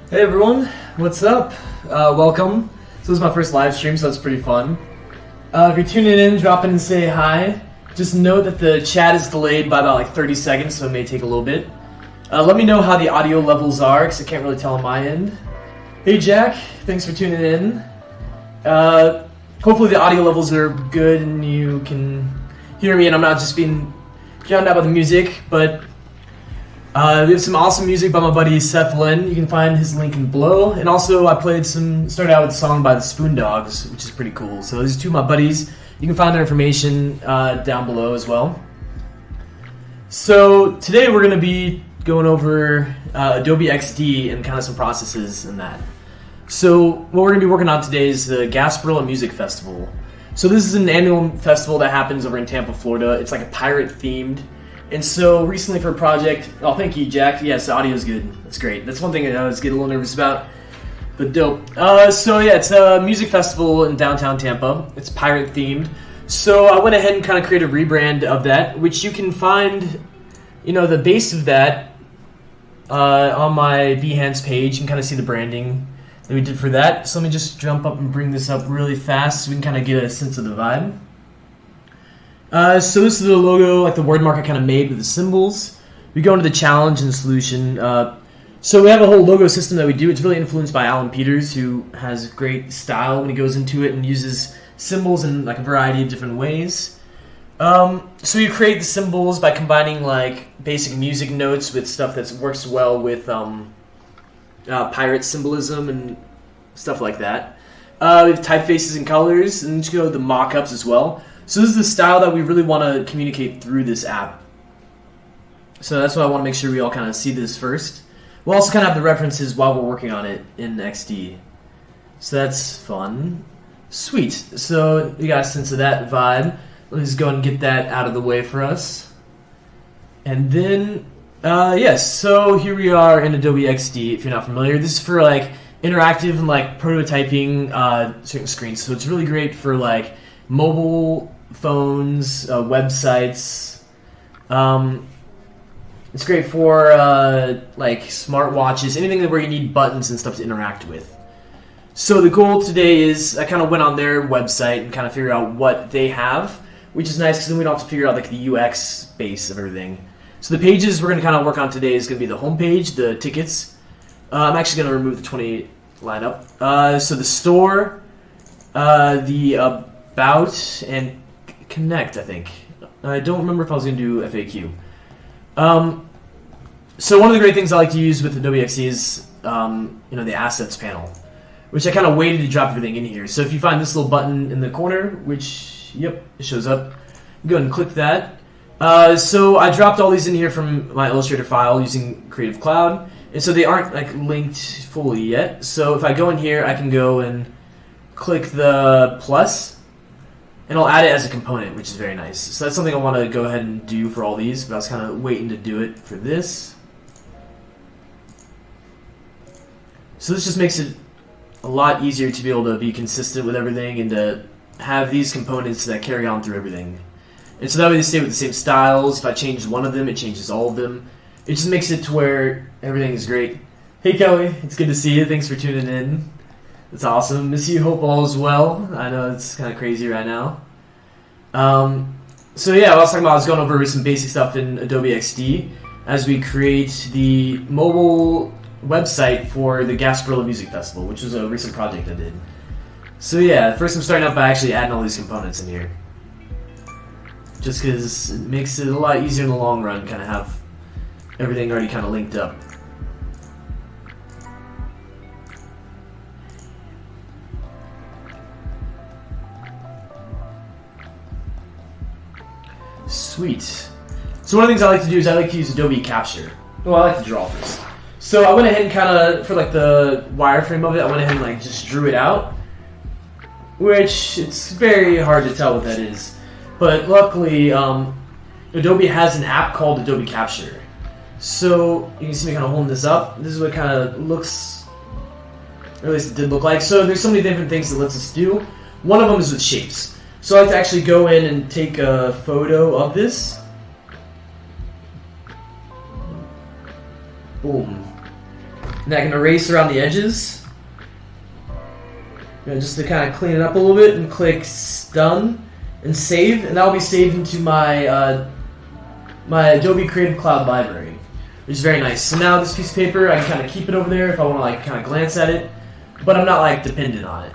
Hey everyone, what's up? Welcome. So this is my first live stream, so that's pretty fun. If you're tuning in, drop in and say hi. Just note that the chat is delayed by about like 30 seconds, so it may take a little bit. Let me know how the audio levels are, because I can't really tell on my end. Hey Jack, thanks for tuning in. Hopefully the audio levels are good and you can hear me and I'm not just being drowned out by the music, but we have some awesome music by my buddy Seth Lynn. You can find his link in below. And also I started out with a song by the Spoon Dogs, which is pretty cool. So these are two of my buddies. You can find their information down below as well. So today we're going to be going over Adobe XD and kind of some processes in that. So what we're going to be working on today is the Gasparilla Music Festival. So this is an annual festival that happens over in Tampa, Florida. It's like a pirate themed. And so recently for a project, oh thank you Jack, yes the audio is good, that's great. That's one thing I was getting a little nervous about, but dope. So yeah, it's a music festival in downtown Tampa. It's pirate themed. So I went ahead and kind of created a rebrand of that, which you can find, the base of that on my Behance page. You can kind of see the branding that we did for that. So let me just jump up and bring this up really fast so we can kind of get a sense of the vibe. So this is the logo, like the word mark I kind of made with the symbols. We go into the challenge and the solution. So we have a whole logo system that we do. It's really influenced by Alan Peters, who has great style when he goes into it and uses symbols in like a variety of different ways. So you create the symbols by combining like basic music notes with stuff that works well with pirate symbolism and stuff like that. We have typefaces and colors, and you go to the mock-ups as well. So this is the style that we really want to communicate through this app. So that's why I want to make sure we all kind of see this first. We'll also kind of have the references while we're working on it in XD. So that's fun. Sweet. So you got a sense of that vibe. Let's go and get that out of the way for us. And then, yes, so here we are in Adobe XD, if you're not familiar. This is for like interactive and like prototyping certain screens. So it's really great for like mobile phones, websites. It's great for like smartwatches, anything where you need buttons and stuff to interact with. So the goal today is I kind of went on their website and kind of figured out what they have, which is nice because then we don't have to figure out like the UX base of everything. So the pages we're going to kind of work on today is going to be the home page, the tickets. I'm actually going to remove the 28 lineup. So the store, the about, and connect, I think. I don't remember if I was going to do FAQ. So one of the great things I like to use with Adobe XD is, the assets panel, which I kind of waited to drop everything in here. So if you find this little button in the corner, which, yep, it shows up, go ahead and click that. So I dropped all these in here from my Illustrator file using Creative Cloud, and so they aren't like linked fully yet. So if I go in here, I can go and click the plus, and I'll add it as a component, which is very nice. So that's something I want to go ahead and do for all these, but I was kind of waiting to do it for this. So this just makes it a lot easier to be able to be consistent with everything and to have these components that carry on through everything. And so that way they stay with the same styles. If I change one of them, it changes all of them. It just makes it to where everything is great. Hey Kelly, it's good to see you. Thanks for tuning in. It's awesome. Miss you. Hope all is well. I know it's kind of crazy right now. So yeah, what I was talking about, I was going over some basic stuff in Adobe XD as we create the mobile website for the Gasparilla Music Festival, which was a recent project I did. So yeah, first I'm starting out by actually adding all these components in here. Just because it makes it a lot easier in the long run, kind of have everything already kind of linked up. Sweet. So one of the things I like to do is I like to use Adobe Capture. Well, I like to draw first. So I went ahead and kind of, for like the wireframe of it, I went ahead and like just drew it out. Which, it's very hard to tell what that is. But luckily, Adobe has an app called Adobe Capture. So you can see me kind of holding this up. This is what it kind of looks, or at least it did look like. So there's so many different things that lets us do. One of them is with shapes. So I like to actually go in and take a photo of this. Boom. And I can erase around the edges. Just to kind of clean it up a little bit, and click Done and Save, and that'll be saved into my my Adobe Creative Cloud library, which is very nice. So now this piece of paper, I can kind of keep it over there if I want to like kind of glance at it, but I'm not like dependent on it.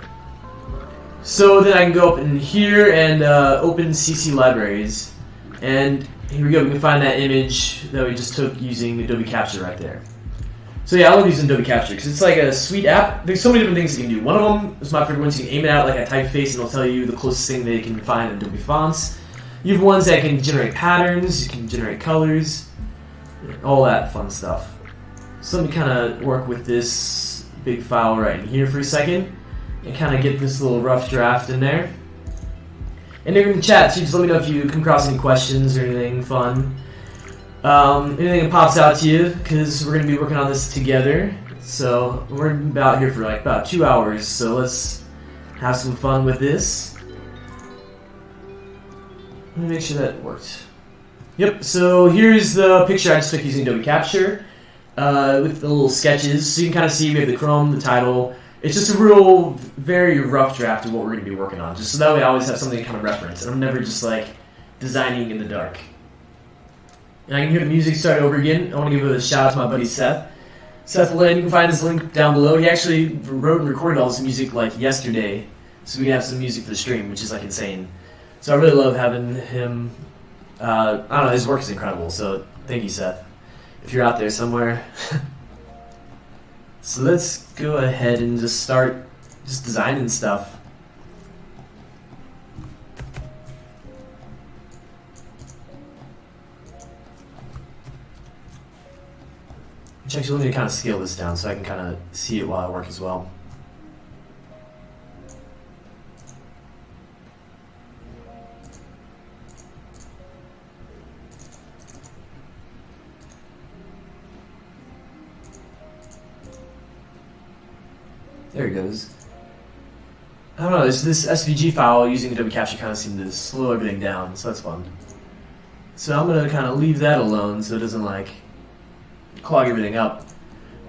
So then I can go up in here and open CC Libraries, and here we go. We can find that image that we just took using Adobe Capture right there. So yeah, I love using Adobe Capture because it's like a sweet app. There's so many different things you can do. One of them is my favorite ones. You can aim it out like a typeface and it'll tell you the closest thing they can find in Adobe fonts. You have ones that can generate patterns, you can generate colors, all that fun stuff. So let me kind of work with this big file right in here for a second and kind of get this little rough draft in there. And in the chat, so just let me know if you come across any questions or anything fun. Anything that pops out to you, because we're going to be working on this together. So we're about here for like about 2 hours, so let's have some fun with this. Let me make sure that worked. Yep, so here's the picture I just took using Adobe Capture with the little sketches. So you can kind of see we have the Chrome, the title. It's just a real, very rough draft of what we're going to be working on, just so that way I always have something to kind of reference, and I'm never just like designing in the dark. And I can hear the music start over again. I want to give a shout out to my buddy Seth. Seth Lynn, you can find his link down below. He actually wrote and recorded all this music like yesterday, so we can have some music for the stream, which is like insane. So I really love having him. I don't know, his work is incredible, so thank you, Seth, if you're out there somewhere. So let's go ahead and just start just designing stuff. Actually, let me kind of scale this down so I can kind of see it while I work as well. There it goes. I don't know, this SVG file using Adobe Capture kind of seemed to slow everything down, so that's fun. So I'm going to kind of leave that alone so it doesn't like clog everything up,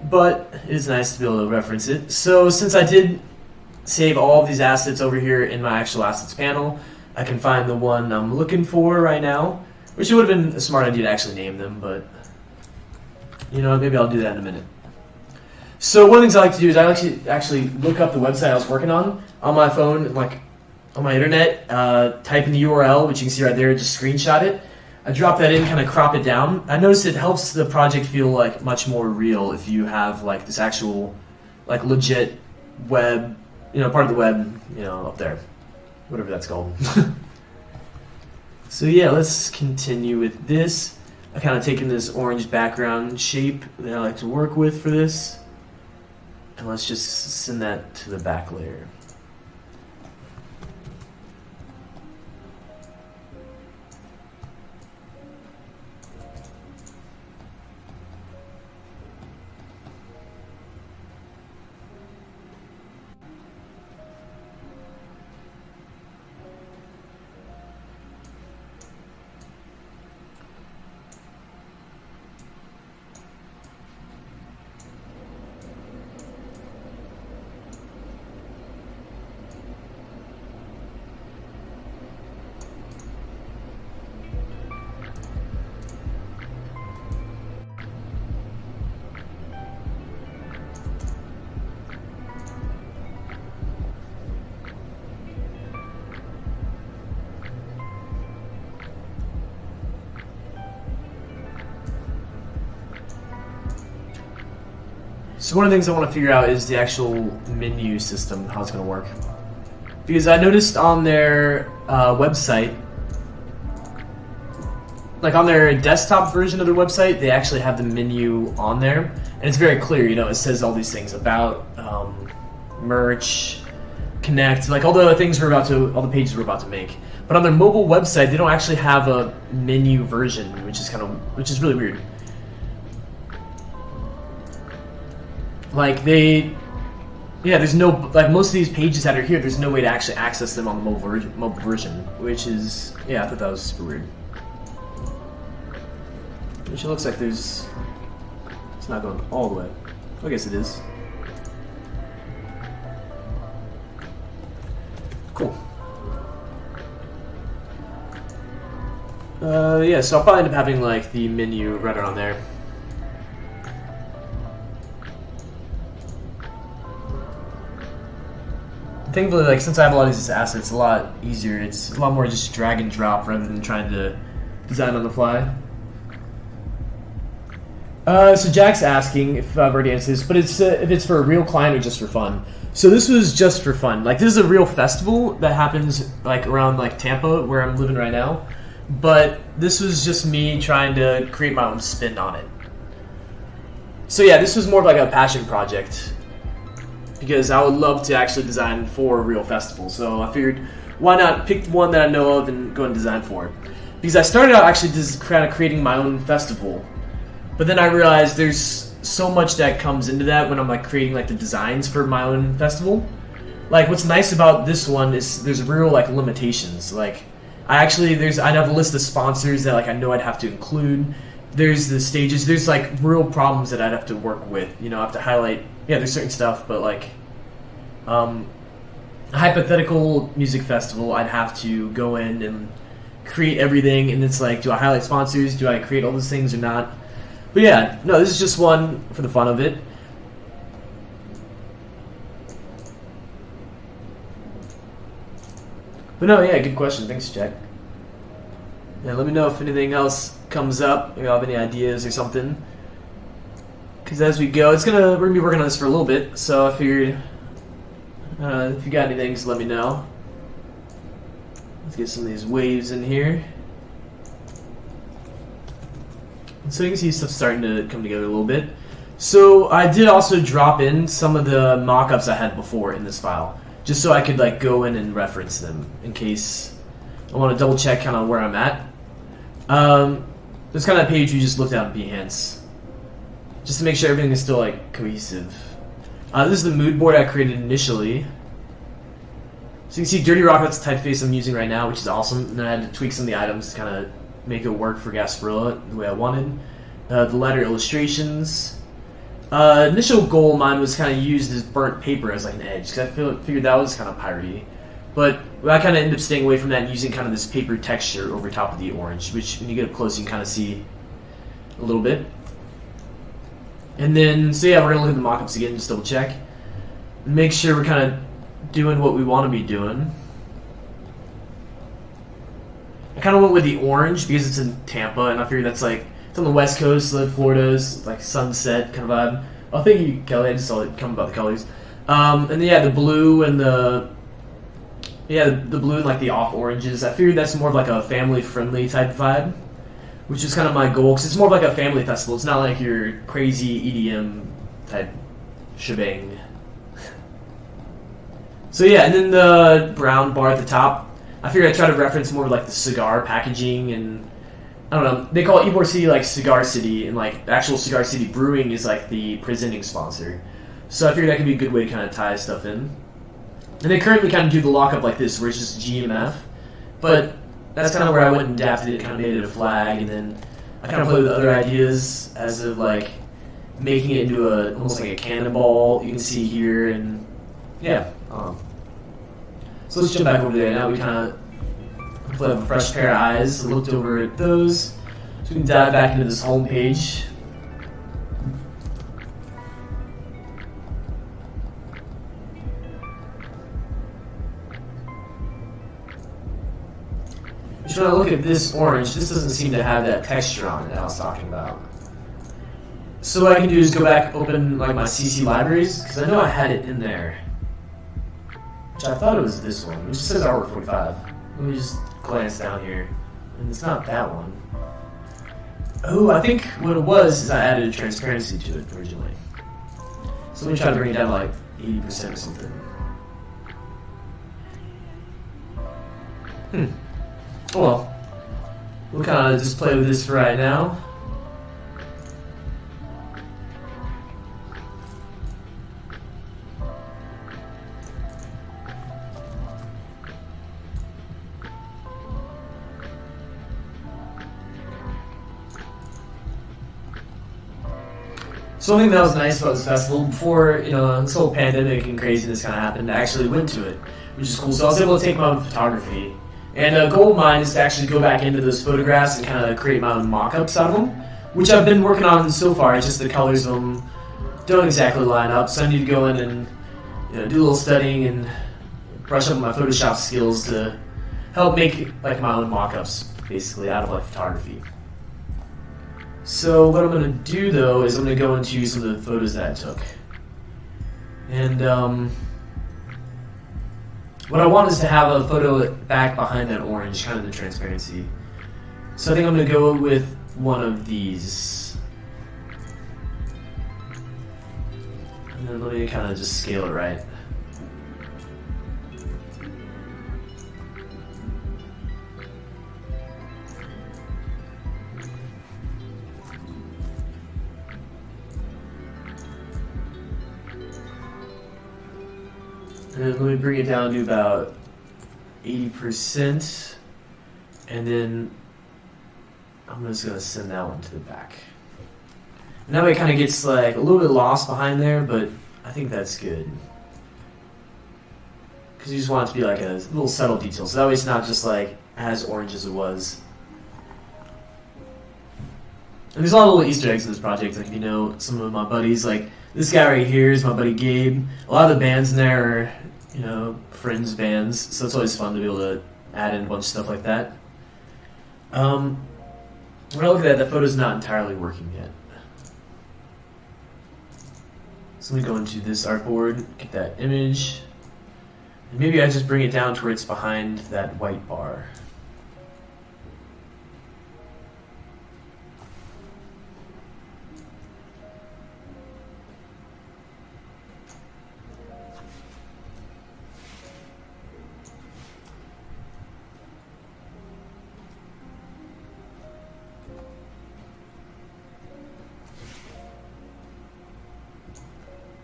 but it is nice to be able to reference it. So since I did save all of these assets over here in my actual assets panel, I can find the one I'm looking for right now, which it would have been a smart idea to actually name them, but you know, maybe I'll do that in a minute. So one of the things I like to do is I like to actually look up the website I was working on my phone, like on my internet, type in the URL, which you can see right there, just screenshot it. I drop that in, kind of crop it down. I noticed it helps the project feel like much more real if you have like this actual, like legit web, you know, part of the web, you know, up there, whatever that's called. So yeah, let's continue with this. I kind of taken this orange background shape that I like to work with for this, and let's just send that to the back layer. So one of the things I want to figure out is the actual menu system, how it's going to work. Because I noticed on their website, like on their desktop version of their website, they actually have the menu on there. And it's very clear, you know, it says all these things about merch, connect, like all the things all the pages we're about to make. But on their mobile website, they don't actually have a menu version, which is really weird. Like there's no, like most of these pages that are here, there's no way to actually access them on the mobile version, which is, yeah, I thought that was super weird. Which it looks like it's not going all the way. I guess it is. Cool. Yeah, so I'll probably end up having like the menu right around there. Thankfully, like since I have a lot of these assets, it's a lot easier. It's a lot more just drag and drop rather than trying to design on the fly. So Jack's asking if I've already answered this, but it's if it's for a real client or just for fun. So this was just for fun. Like this is a real festival that happens like around like Tampa, where I'm living right now. But this was just me trying to create my own spin on it. So yeah, this was more of like a passion project because I would love to actually design for a real festival. So I figured, why not pick one that I know of and go and design for it? Because I started out actually just kind of creating my own festival. But then I realized there's so much that comes into that when I'm like creating like the designs for my own festival. Like what's nice about this one is there's real like limitations. Like I have a list of sponsors that like I know I'd have to include. There's the stages. There's like real problems that I'd have to work with. You know, I have to highlight. Yeah, there's certain stuff, but like a hypothetical music festival, I'd have to go in and create everything, and it's like, do I highlight sponsors? Do I create all those things or not? But yeah, no, this is just one for the fun of it. But no, yeah, good question. Thanks, Jack. Yeah, let me know if anything else comes up. If you have any ideas or something. Because as we go, we're gonna be working on this for a little bit. So I figured, if you got anything, just let me know. Let's get some of these waves in here. So you can see stuff starting to come together a little bit. So I did also drop in some of the mock-ups I had before in this file, just so I could like go in and reference them in case I want to double check kind of where I'm at. This kind of page we just looked at in Behance, just to make sure everything is still like cohesive. This is the mood board I created initially. So you can see Dirty Rock, that's the typeface I'm using right now, which is awesome. And then I had to tweak some of the items to kind of make it work for Gasparilla the way I wanted. The letter illustrations. Initial goal of mine was kind of use this burnt paper as like an edge, because I figured that was kind of piratey. But I kind of ended up staying away from that and using kind of this paper texture over top of the orange, which when you get up close you can kind of see a little bit. And then, so yeah, we're going to look at the mock-ups again, just double check. Make sure we're kind of doing what we want to be doing. I kind of went with the orange because it's in Tampa, and I figured that's like, it's on the West Coast, so Florida's like sunset kind of vibe. Oh, thank you, Kelly. I just saw it come about the colors. And then, yeah, the blue and the blue and like the off oranges. I figured that's more of like a family-friendly type vibe, which is kind of my goal, because it's more of like a family festival. It's not like your crazy EDM type shebang. So yeah, and then the brown bar at the top, I figured I'd try to reference more like the cigar packaging, and I don't know, they call Ybor City like Cigar City, and like the actual Cigar City Brewing is like the presenting sponsor. So I figured that could be a good way to kind of tie stuff in. And they currently kind of do the lockup like this, where it's just GMF, but that's kind of where I went and adapted it, kind of made it a flag, and then I kind of played with other ideas as of like making it into almost like a cannonball you can see here, and yeah. So let's jump back over there. Now we kind of have a fresh pair of eyes, looked over at those, so we can dive back into this home page. Just when I look at this orange, this doesn't seem to have that texture on it that I was talking about. So what I can do is go back, open like my CC libraries, because I know I had it in there. Which I thought it was this one. It just says artwork 45. Let me just glance down here. And it's not that one. Oh, I think what it was is I added a transparency to it originally. So let me try to bring it down to like 80% or something. Oh well. We'll kind of just play with this for right now. So one thing that was nice about this festival, before this whole pandemic and craziness kind of happened, I actually went to it, which is cool. So I was able to take my own photography. And a goal of mine is to actually go back into those photographs and kind of create my own mock-ups out of them, which I've been working on so far. It's just the colors of them don't exactly line up, so I need to go in and do a little studying and brush up my Photoshop skills to help make like my own mock-ups, basically, out of like photography. So what I'm going to do, though, is I'm going to go into some of the photos that I took. And what I want is to have a photo back behind that orange, kind of the transparency. So I think I'm going to go with one of these. And then let me kind of just scale it right. And then let me bring it down to about 80%. And then I'm just going to send that one to the back. And that way it kind of gets like a little bit lost behind there, but I think that's good. Because you just want it to be like a little subtle detail. So that way it's not just like as orange as it was. And there's a lot of little Easter eggs in this project. Like, if you know some of my buddies, like this guy right here is my buddy Gabe. A lot of the bands in there are, friends bands. So it's always fun to be able to add in a bunch of stuff like that. When I look at that, the photo's not entirely working yet. So let me go into this artboard, get that image. And maybe I just bring it down to where it's behind that white bar.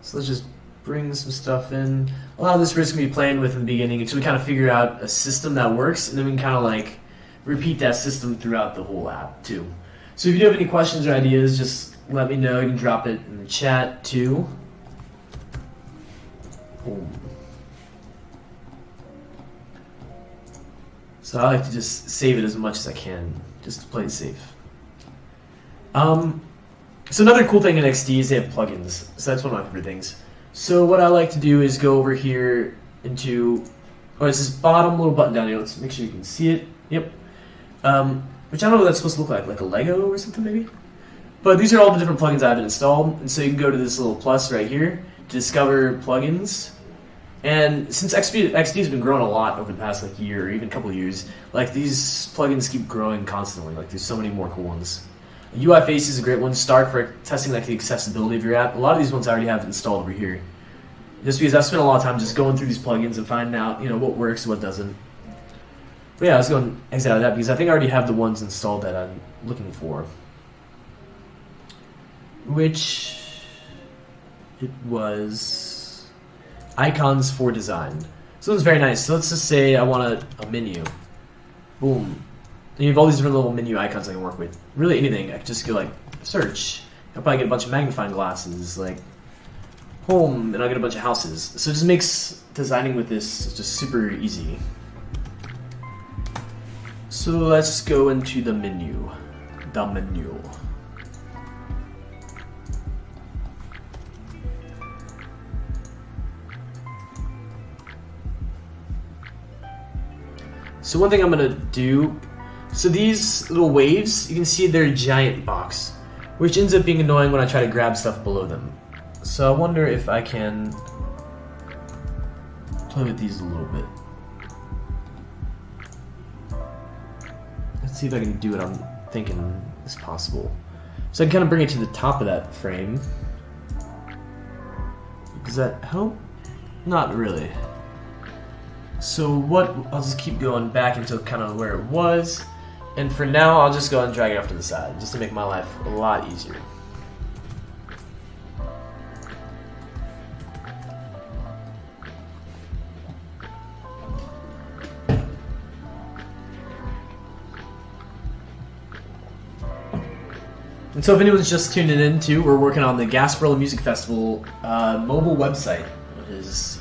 So let's just bring some stuff in. A lot of this we're just going to be playing with in the beginning until we kind of figure out a system that works, and then we can kind of like repeat that system throughout the whole app too. So if you do have any questions or ideas, just let me know. You can drop it in the chat too. Boom. So I like to just save it as much as I can, just to play it safe. So another cool thing in XD is they have plugins. So that's one of my favorite things. So what I like to do is go over here into, it's this bottom little button down here. Let's make sure you can see it. Yep. Which I don't know what that's supposed to look like a Lego or something maybe. But these are all the different plugins I've installed. And so you can go to this little plus right here to discover plugins. And since XD has been growing a lot over the past year or even a couple of years, these plugins keep growing constantly. There's so many more cool ones. UI Face is a great one. Start for testing the accessibility of your app. A lot of these ones I already have installed over here. Just because I've spent a lot of time just going through these plugins and finding out, what works and what doesn't. But yeah, I was going to exit out of that because I think I already have the ones installed that I'm looking for. Which it was icons for design. So it's very nice. So let's just say I want a menu. Boom. And you have all these different little menu icons I can work with. Really anything. I could just go search. I'll probably get a bunch of magnifying glasses, home, and I'll get a bunch of houses. So it just makes designing with this just super easy. So let's go into the menu. The menu. So one thing I'm gonna do, so these little waves, you can see they're a giant box, which ends up being annoying when I try to grab stuff below them. So I wonder if I can play with these a little bit. Let's see if I can do what I'm thinking is possible. So I can kind of bring it to the top of that frame. Does that help? Not really. So I'll just keep going back until kind of where it was. And for now, I'll just go and drag it off to the side, just to make my life a lot easier. And so if anyone's just tuning in too, we're working on the Gasparilla Music Festival mobile website. It is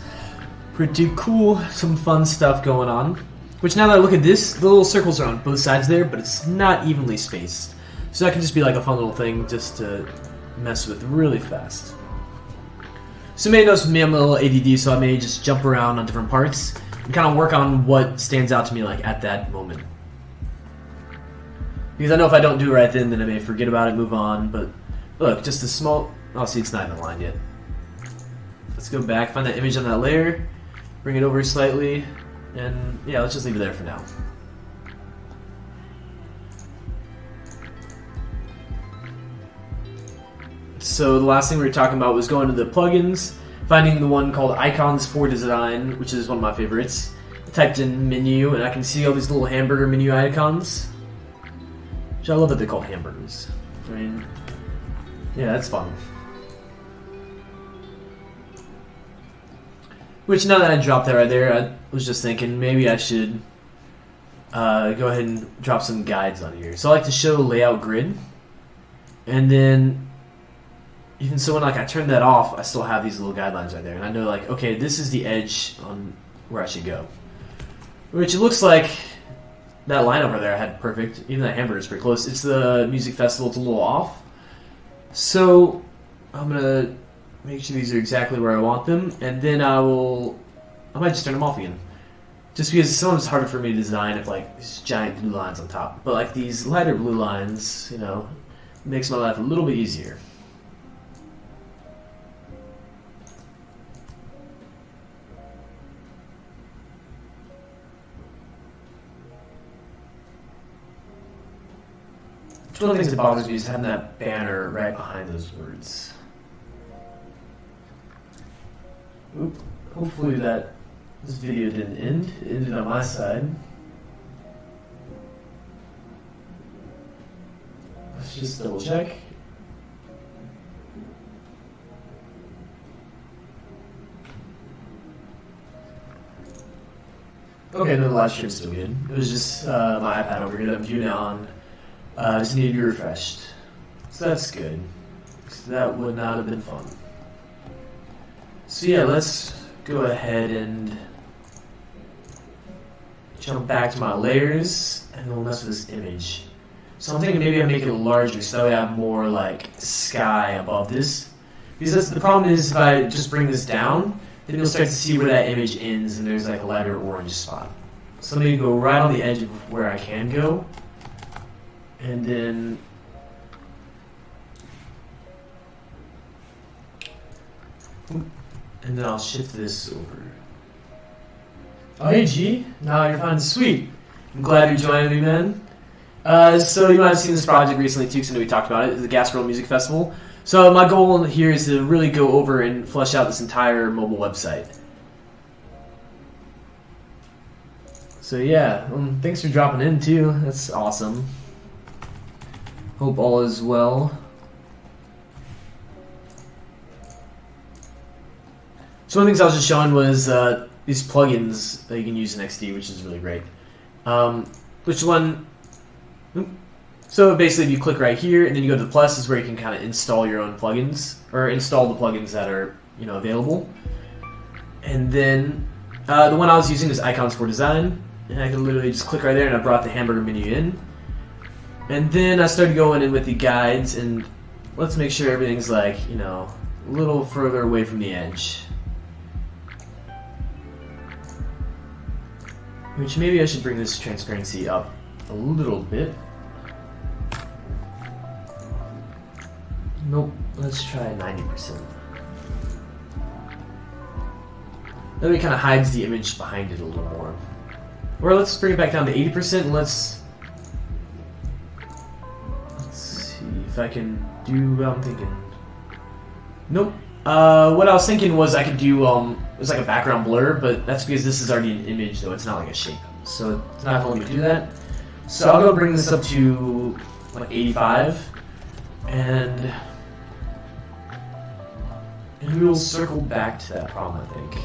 pretty cool, some fun stuff going on. Which now that I look at this, the little circles are on both sides there, but it's not evenly spaced. So that can just be like a fun little thing just to mess with really fast. So you may notice with me I'm a little ADD, so I may just jump around on different parts and kind of work on what stands out to me like at that moment. Because I know if I don't do it right then I may forget about it, move on. But look, just a small... Oh, see, it's not even aligned yet. Let's go back, find that image on that layer, bring it over slightly, and yeah, let's just leave it there for now. So the last thing we were talking about was going to the plugins, finding the one called Icons for Design, which is one of my favorites. I typed in menu, and I can see all these little hamburger menu icons. Which I love that they're called hamburgers. I mean, yeah, that's fun. Which now that I dropped that right there, I was just thinking maybe I should go ahead and drop some guides on here. So I like to show layout grid, and then even so when like I turn that off, I still have these little guidelines right there, and I know like, okay, this is the edge on where I should go. Which it looks like that line over there I had perfect. Even that hamburger is pretty close. It's the music festival, it's a little off. So I'm gonna make sure these are exactly where I want them, and then I might just turn them off again. Just because sometimes it's harder for me to design if like these giant blue lines on top. But like these lighter blue lines, you know, makes my life a little bit easier. One of the things that bothers me is having that banner right behind those words. Oop. Hopefully this video didn't end. It ended on my side. Let's just double check. Okay, no, the live stream's still good. It was just my iPad over here that I'm viewing it on. Just needed to be refreshed. So that's good. So that would not have been fun. So yeah, let's go ahead and jump back to my layers, and then we'll mess with this image. So I'm thinking maybe I make it larger so that way I have more like sky above this. Because the problem is if I just bring this down, then you'll start to see where that image ends and there's like a lighter orange spot. So I'm going to go right on the edge of where I can go. And then I'll shift this over. Oh, hey G, now you're fine. Sweet. I'm glad you're joining me, man. So you might have seen this project recently too, because I know we talked about it, the Gasparilla Music Festival. So my goal here is to really go over and flesh out this entire mobile website. So yeah, thanks for dropping in too. That's awesome. Hope all is well. So one of the things I was just showing was these plugins that you can use in XD, which is really great. Which one? So basically, if you click right here and then you go to the plus, is where you can kind of install your own plugins or install the plugins that are available. And then the one I was using is Icons for Design, and I can literally just click right there, and I brought the hamburger menu in. And then I started going in with the guides, and let's make sure everything's like, a little further away from the edge. Which maybe I should bring this transparency up a little bit. Nope, let's try 90%. That way it kind of hides the image behind it a little more. Or let's bring it back down to 80% and let's see if I can do what I'm thinking. Nope. What I was thinking was I could do, it was like a background blur, but that's because this is already an image though, it's not like a shape. So it's not going to do that. So I'll go bring this up to like 85, and we will circle back to that problem, I think.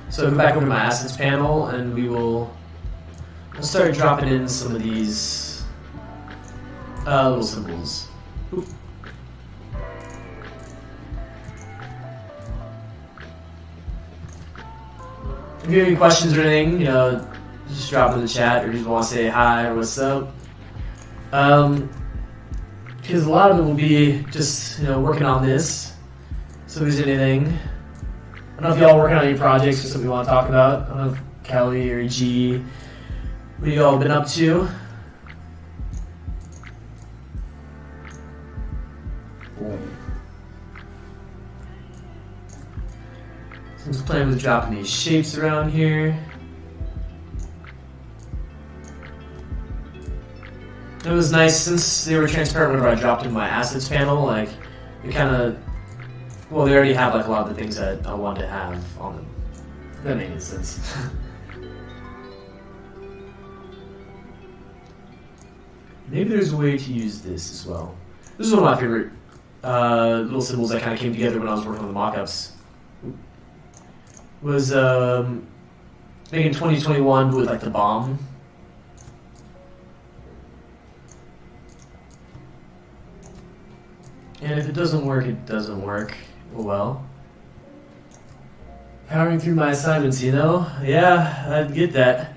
So go back over to my assets panel, and we will I'll start dropping in some of these little symbols. Oop. If you have any questions or anything, you know, just drop it in the chat, or just want to say hi or what's up. Because a lot of it will be just, you know, working on this. So if there's anything, I don't know if y'all working on any projects or something you want to talk about. I don't know if Kelly or G, what you all been up to? So I'm just playing with dropping these shapes around here. It was nice since they were transparent whenever I dropped in my assets panel, like it kind of, well, they already have like a lot of the things that I wanted to have on them. If that made any sense. Maybe there's a way to use this as well. This is one of my favorite little symbols that kind of came together when I was working on the mockups. Was making 2021 with like the bomb. And if it doesn't work, it doesn't work. Oh well. Powering through my assignments, you know? Yeah, I get that.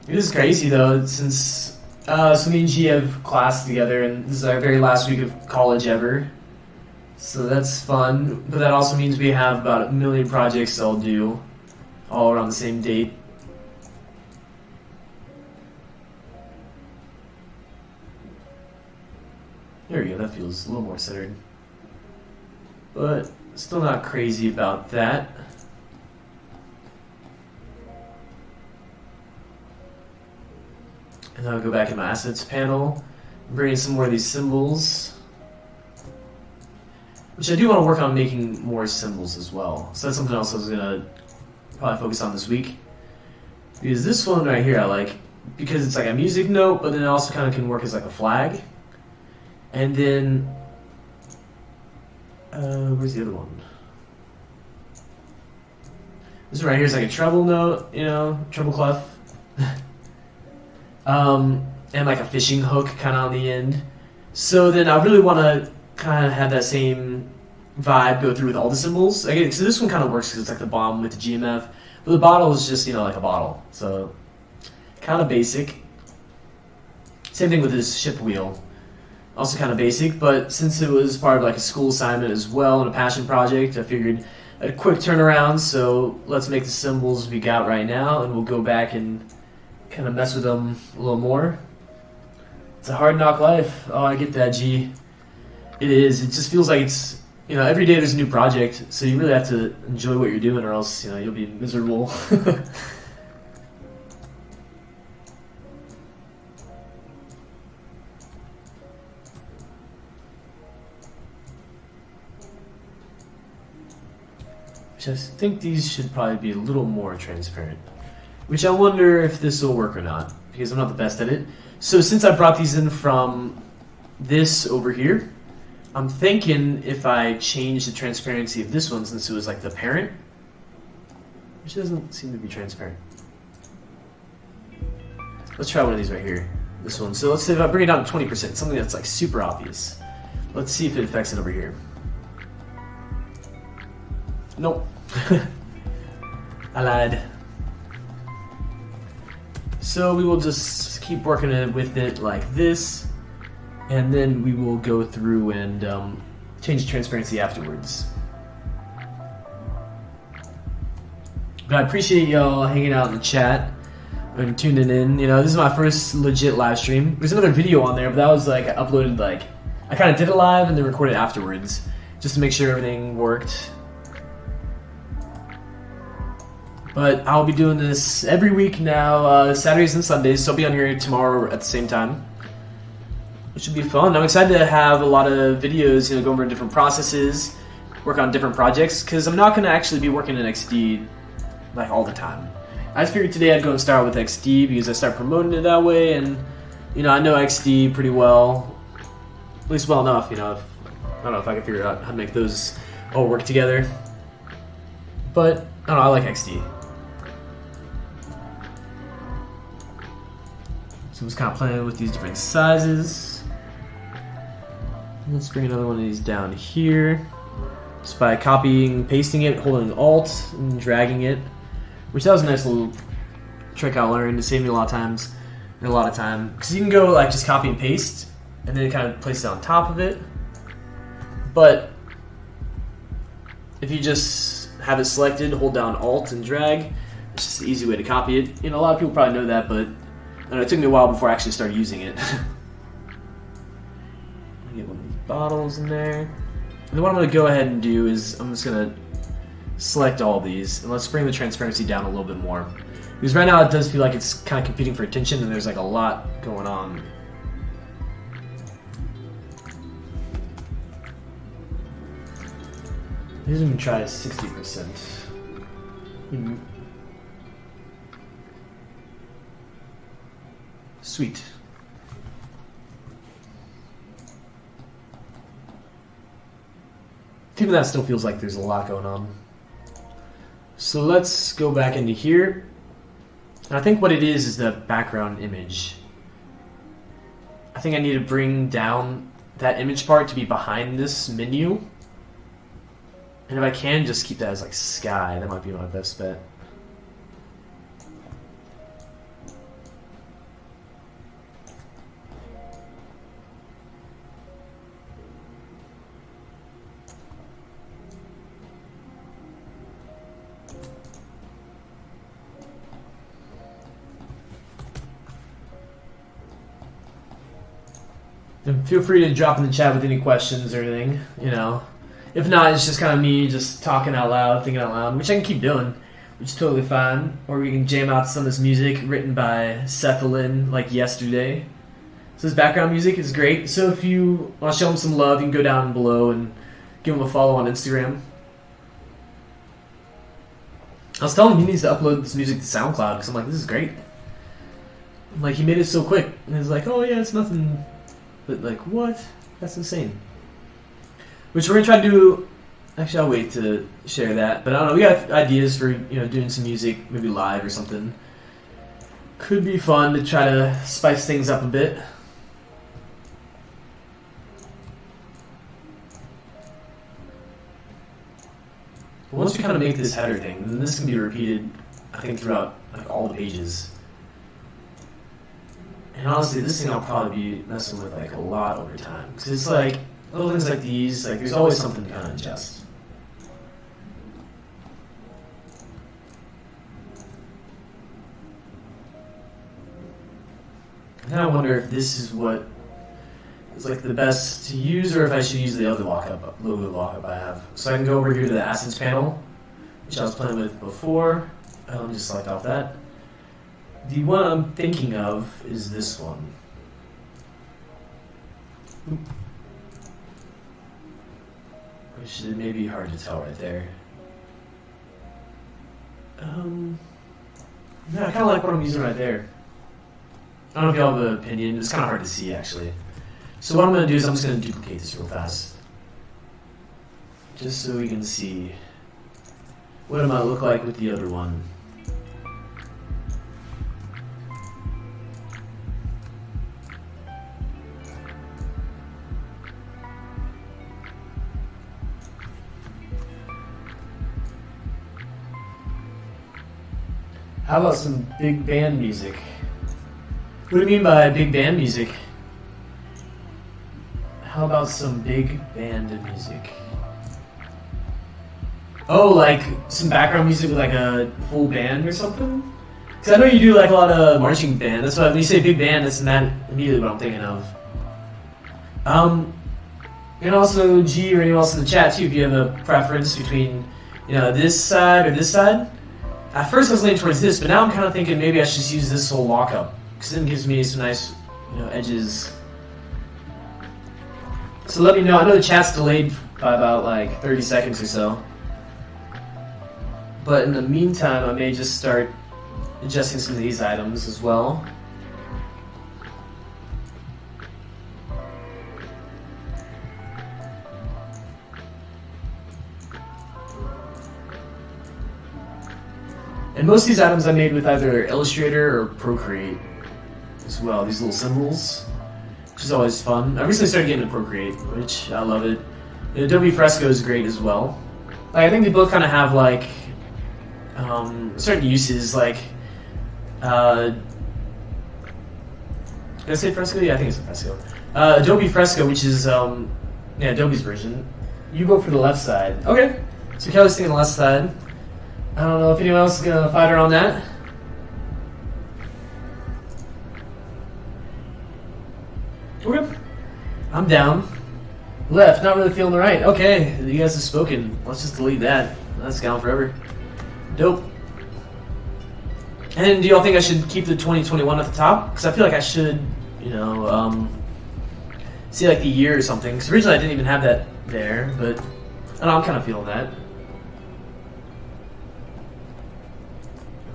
It is crazy though, since so me and G have class together, and this is our very last week of college ever. So that's fun, but that also means we have about 1 million projects I'll do, all around the same date. There we go, that feels a little more centered. But still not crazy about that. And then I'll go back in my assets panel, bring in some more of these symbols. Which I do want to work on making more symbols as well. So that's something else I was going to probably focus on this week. Because this one right here I like, because it's like a music note, but then it also kind of can work as like a flag. And then, where's the other one? This one right here is like a treble note, you know, treble clef. And like a fishing hook kind of on the end. So then I really want to kind of have that same vibe go through with all the symbols. Again, so this one kind of works because it's like the bomb with the GMF, but the bottle is just, you know, like a bottle. So kind of basic. Same thing with this ship wheel. Also kind of basic, but since it was part of like a school assignment as well and a passion project, I figured a quick turnaround. So let's make the symbols we got right now, and we'll go back and kind of mess with them a little more. It's a hard knock life. Oh, I get that, G. It is. It just feels like it's, you know, every day there's a new project, so you really have to enjoy what you're doing, or else, you know, you'll be miserable. Which I think these should probably be a little more transparent. Which I wonder if this will work or not, because I'm not the best at it. So since I brought these in from this over here, I'm thinking if I change the transparency of this one, since it was like the parent, which doesn't seem to be transparent. Let's try one of these right here. This one. So let's say if I bring it down to 20%, something that's like super obvious. Let's see if it affects it over here. Nope. I lied. So we will just keep working with it like this, and then we will go through and change transparency afterwards. But I appreciate y'all hanging out in the chat and tuning in. You know, this is my first legit live stream. There's another video on there, but that was like I uploaded, like I kind of did it live and then recorded afterwards, just to make sure everything worked. But I'll be doing this every week now, Saturdays and Sundays, so I'll be on here tomorrow at the same time. It should be fun. I'm excited to have a lot of videos, you know, go over different processes, work on different projects, because I'm not going to actually be working in XD like all the time. I just figured today I'd go and start with XD because I start promoting it that way, and, you know, I know XD pretty well, at least well enough, you know, I don't know if I can figure out how to make those all work together. But, I don't know, I like XD. So I'm just kind of playing with these different sizes. Let's bring another one of these down here. Just by copying, pasting it, holding Alt, and dragging it. Which that was a nice little trick I learned to save me a lot of times. And a lot of time. Because you can go like just copy and paste, and then kind of place it on top of it. But if you just have it selected, hold down Alt and drag, it's just an easy way to copy it. You know, a lot of people probably know that, but I don't know, it took me a while before I actually started using it. Get one of these bottles in there. And then what I'm going to go ahead and do is I'm just going to select all of these, and let's bring the transparency down a little bit more. Because right now it does feel like it's kind of competing for attention, and there's like a lot going on. Let's even try 60%. Sweet. Even that still feels like there's a lot going on. So let's go back into here. And I think what it is the background image. I think I need to bring down that image part to be behind this menu. And if I can just keep that as like sky, that might be my best bet. And feel free to drop in the chat with any questions or anything, you know. If not, it's just kind of me just talking out loud, thinking out loud, which I can keep doing, which is totally fine. Or we can jam out some of this music written by Sethalin, like yesterday. So this background music is great. So if you want to show him some love, you can go down below and give him a follow on Instagram. I was telling him he needs to upload this music to SoundCloud, because I'm like, this is great. Like, he made it so quick. And he's like, oh yeah, it's nothing. But like, what? That's insane. Which we're gonna try to do. Actually, I'll wait to share that. But I don't know. We got ideas for doing some music, maybe live or something. Could be fun to try to spice things up a bit. But once we kind of make this header thing, then this can be repeated, I think, throughout like all the pages. And honestly, this thing I'll probably be messing with like a lot over time, because it's like little things like these. Like there's always something to kind of adjust. And I wonder if this is what is like the best to use, or if I should use the other logo lockup I have. So I can go over here to the assets panel, which I was playing with before. Let me just select off that. The one I'm thinking of is this one. Which may be hard to tell right there. Yeah, I kind of like what I'm using right there. I don't know if y'all have an opinion. It's kind of hard to see, actually. So what I'm going to do is I'm just going to duplicate this real fast. Just so we can see what it might look like with the other one. How about some big band music? What do you mean by big band music? How about some big band music? Oh, like some background music with like a full band or something? Because I know you do like a lot of marching band. That's why when you say big band, that's not immediately what I'm thinking of. And also G or anyone else in the chat too, if you have a preference between this side or this side. At first I was leaning towards this, but now I'm kind of thinking maybe I should just use this whole lockup, because then it gives me some nice, edges. So let me know. I know the chat's delayed by about like 30 seconds or so. But in the meantime, I may just start adjusting some of these items as well. And most of these items I made with either Illustrator or Procreate. as well. These little symbols, which is always fun. I recently started getting into Procreate, which I love it. And Adobe Fresco is great as well. Like, I think they both kind of have like certain uses. Like, did I say Fresco? Yeah, I think it's a Fresco. Adobe Fresco, which is yeah, Adobe's version. You go for the left side. Okay. So Kelly's taking the left side. I don't know if anyone else is gonna fight her on that. Okay. I'm down. Left, not really feeling the right. Okay, you guys have spoken. Let's just delete that. That's gone forever. Dope. And do y'all think I should keep the 2021 at the top? Because I feel like I should, you know, see like the year or something. Because originally I didn't even have that there, but I don't know, I'm kind of feeling that.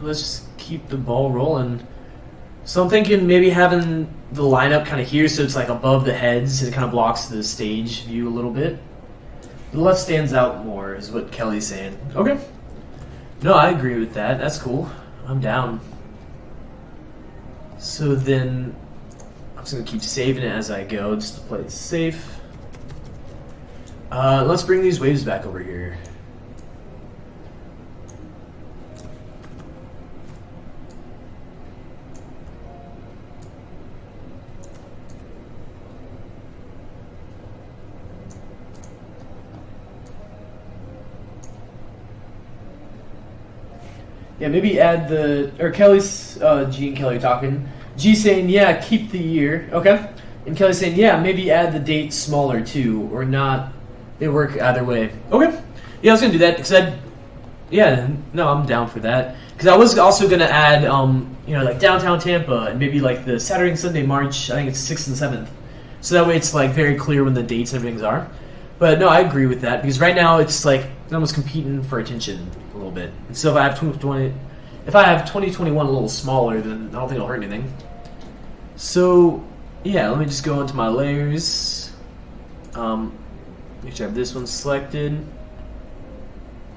Let's just keep the ball rolling. So I'm thinking maybe having the lineup kind of here so it's like above the heads. It kind of blocks the stage view a little bit. The left stands out more is what Kelly's saying. Okay. No, I agree with that. That's cool. I'm down. So then I'm just going to keep saving it as I go just to play it safe. Let's bring these waves back over here. Yeah, maybe add the, or Kelly's, G and Kelly are talking. G saying, yeah, keep the year, okay. And Kelly saying, yeah, maybe add the date smaller too, or not. They work either way. Okay. Yeah, I was gonna do that, because yeah, no, I'm down for that. Because I was also gonna add, you know, like downtown Tampa, and maybe like the Saturday and Sunday, March, I think it's 6th and 7th. So that way it's like very clear when the dates and everything's are. But no, I agree with that, because right now it's like almost competing for attention a little bit. So if I have 2021 a little smaller, then I don't think it'll hurt anything. So yeah, let me just go into my layers. Make sure I have this one selected.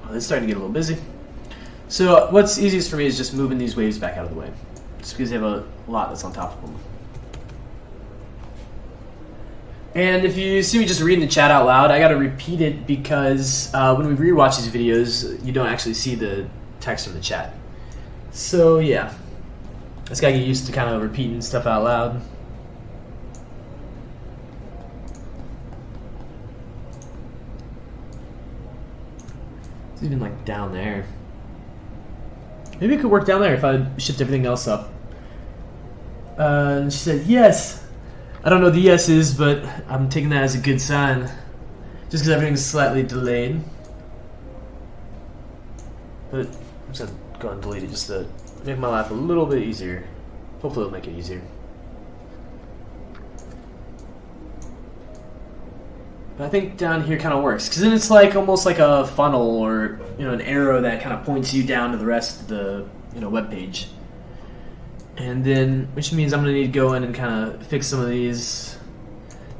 Oh, it's starting to get a little busy. So what's easiest for me is just moving these waves back out of the way, just because they have a lot that's on top of them. And if you see me just reading the chat out loud, I gotta repeat it because when we rewatch these videos, you don't actually see the text from the chat. So yeah, just gotta get used to kind of repeating stuff out loud. It's even like down there. Maybe it could work down there if I shift everything else up. And she said yes. I don't know what the yes is, but I'm taking that as a good sign. Just because everything's slightly delayed. But I'm just going to go and delete it just to make my life a little bit easier. Hopefully it'll make it easier. But I think down here kind of works. Because then it's like almost like a funnel or, you know, an arrow that kind of points you down to the rest of the, you know, web page. And then, which means I'm going to need to go in and kind of fix some of these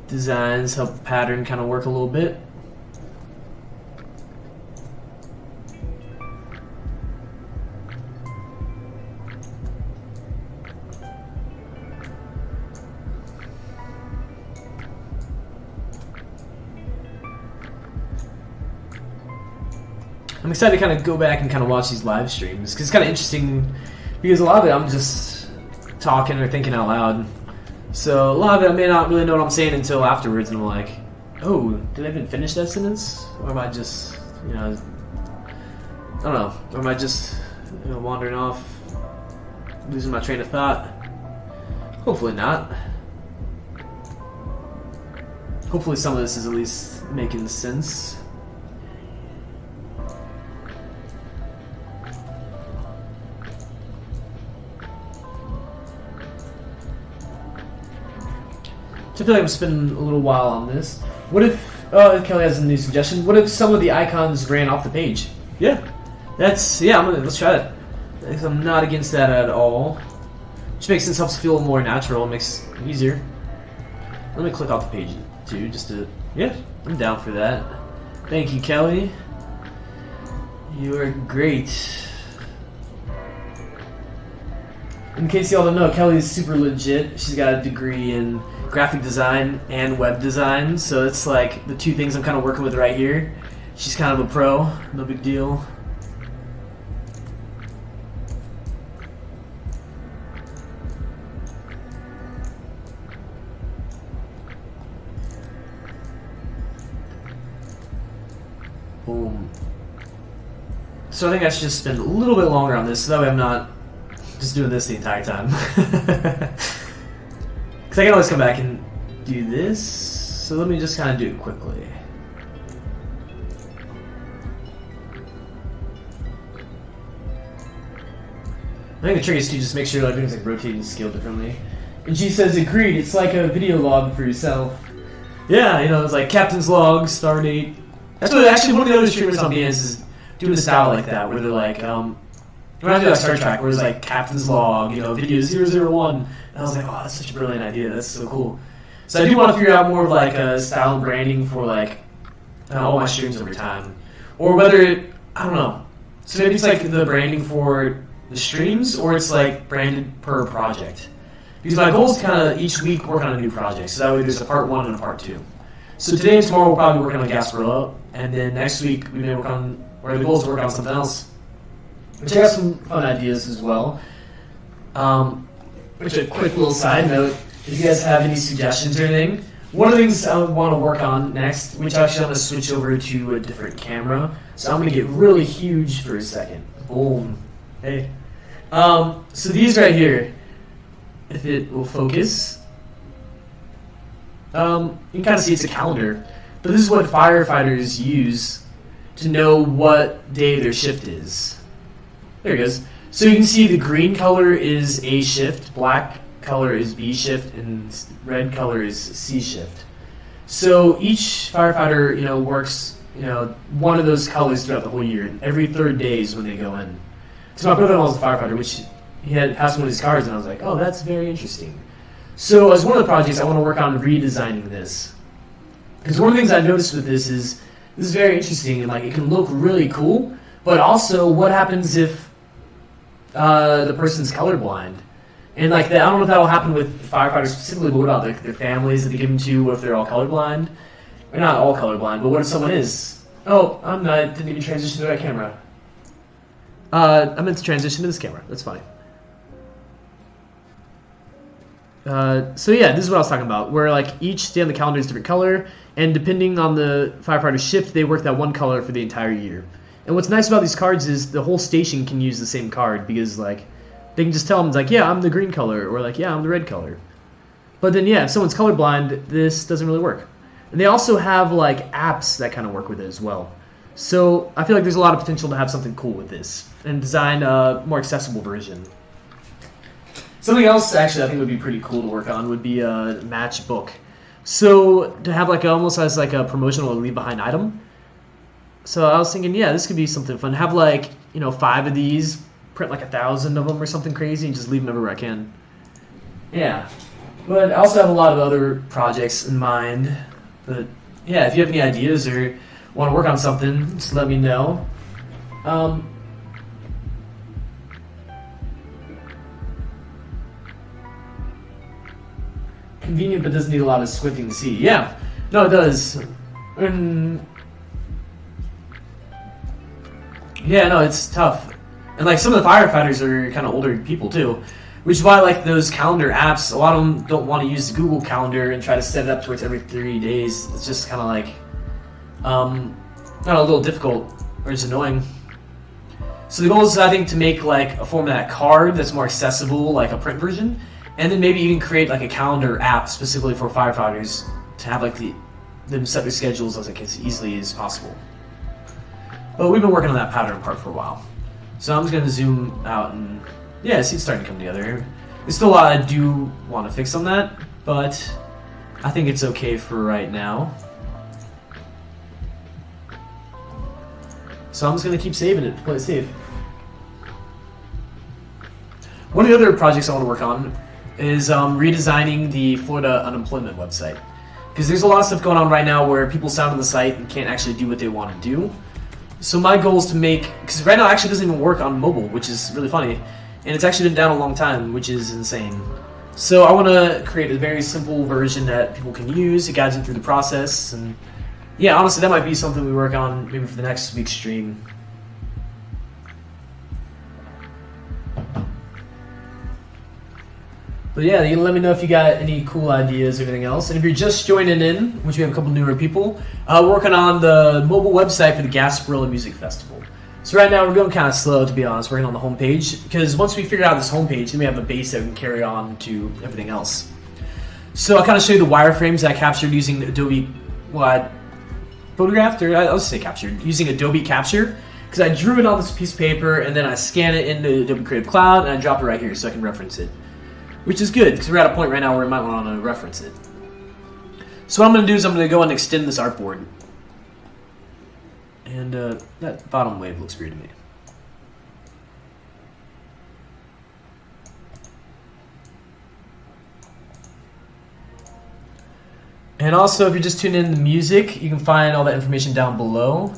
designs, help the pattern kind of work a little bit. I'm excited to kind of go back and kind of watch these live streams because it's kind of interesting because a lot of it I'm just talking or thinking out loud. So a lot of it I may not really know what I'm saying until afterwards and I'm like, oh, did I even finish that sentence? Or am I just, you know, I don't know. Or am I just, you know, wandering off, losing my train of thought? Hopefully not. Hopefully some of this is at least making sense. I feel like I'm spending a little while on this. What if, Kelly has a new suggestion, what if some of the icons ran off the page? Yeah, let's try that. Because I'm not against that at all. Which makes sense, helps feel more natural, makes it easier. Let me click off the page too, just to, yeah, I'm down for that. Thank you, Kelly. You are great. In case y'all don't know, Kelly's super legit. She's got a degree in graphic design and web design, so it's like the two things I'm kind of working with right here. She's kind of a pro, no big deal. Boom. So I think I should just spend a little bit longer on this, so that way I'm not just doing this the entire time. Because I can always come back and do this, so let me just kind of do it quickly. I think the trick is to just make sure everything's like rotated and scaled differently. And she says, agreed, it's like a video log for yourself. Yeah, you know, it's like Captain's Log, star date. That's what actually one of the other streamers on BS is doing a style like that, where they're like, when I do like Star Trek, where it's like Captain's Log, you know, video 001. And I was like, oh, that's such a brilliant idea. That's so cool. So I do want to figure out more of like a style and branding for like all my streams over time. Or whether, I don't know. So maybe it's like the branding for the streams, or it's like branded per project. Because my goal is kind of each week work on a new project. So that way there's a part 1 and a part 2. So today and tomorrow we'll probably work on Gasparilla. And then next week we may work on, or the goal is to work on something else. Which I got some fun ideas as well. Which a quick little side note, if you guys have any suggestions or anything, one of the things I want to work on next, which actually I'm going to switch over to a different camera. So I'm going to get really huge for a second. Boom. Hey. So these right here, if it will focus, you can kind of see it's a calendar. But this is what firefighters use to know what day their shift is. There it goes. So you can see the green color is A shift, black color is B shift, and red color is C shift. So each firefighter, you know, works, you know, one of those colors throughout the whole year. And every third day is when they go in. So my brother-in-law was a firefighter, which he had passed one of his cards, and I was like, oh, that's very interesting. So as one of the projects, I want to work on redesigning this. Because one of the things I noticed with this is very interesting, and like it can look really cool, but also what happens if the person's colorblind? And like that, I don't know if that will happen with firefighters specifically, but what about their families that they give them to? What if they're all colorblind? Or not all colorblind, but what if someone is? Oh, I didn't even transition to that camera. I meant to transition to this camera. That's fine. So yeah, this is what I was talking about, where like each day on the calendar is a different color, and depending on the firefighter's shift, they work that one color for the entire year. And what's nice about these cards is the whole station can use the same card, because like they can just tell them, it's like, yeah, I'm the green color, or like, yeah, I'm the red color. But then yeah, if someone's colorblind, this doesn't really work. And they also have like apps that kind of work with it as well. So I feel like there's a lot of potential to have something cool with this and design a more accessible version. Something else actually I think would be pretty cool to work on would be a match book. So to have like almost as like a promotional leave behind item. So I was thinking, yeah, this could be something fun. Have like, you know, 5 of these, print like 1,000 of them or something crazy, and just leave them everywhere I can. Yeah, but I also have a lot of other projects in mind. But yeah, if you have any ideas or want to work on something, just let me know. Convenient, but doesn't need a lot of squinting to see. Yeah, no, it does. Yeah, no, it's tough. And like some of the firefighters are kind of older people too, which is why like those calendar apps, a lot of them don't want to use the Google Calendar and try to set it up towards every 30 days. It's just kind of like, not a little difficult or just annoying. So the goal is, I think, to make like a format card that's more accessible, like a print version, and then maybe even create like a calendar app specifically for firefighters to have like them set their schedules as like as easily as possible. But we've been working on that pattern part for a while. So I'm just going to zoom out and, yeah, see it's starting to come together. There's still a lot I do want to fix on that, but I think it's okay for right now. So I'm just going to keep saving it to play it safe. One of the other projects I want to work on is redesigning the Florida unemployment website. Because there's a lot of stuff going on right now where people sign on the site and can't actually do what they want to do. So my goal is to make, because right now it actually doesn't even work on mobile, which is really funny, and it's actually been down a long time, which is insane. So I want to create a very simple version that people can use. It guides them through the process, and yeah, honestly, that might be something we work on maybe for the next week's stream. But yeah, you can let me know if you got any cool ideas or anything else. And if you're just joining in, which we have a couple newer people, we're working on the mobile website for the Gasparilla Music Festival. So right now we're going kind of slow, to be honest, working on the homepage, because once we figure out this homepage, then we have a base that we can carry on to everything else. So I'll kind of show you the wireframes that I captured using Adobe, photographed, or I'll just say captured, using Adobe Capture, because I drew it on this piece of paper, and then I scan it into Adobe Creative Cloud, and I drop it right here so I can reference it. Which is good, because we're at a point right now where we might want to reference it. So what I'm going to do is I'm going to go and extend this artboard. And that bottom wave looks weird to me. And also, if you're just tuning in the music, you can find all that information down below.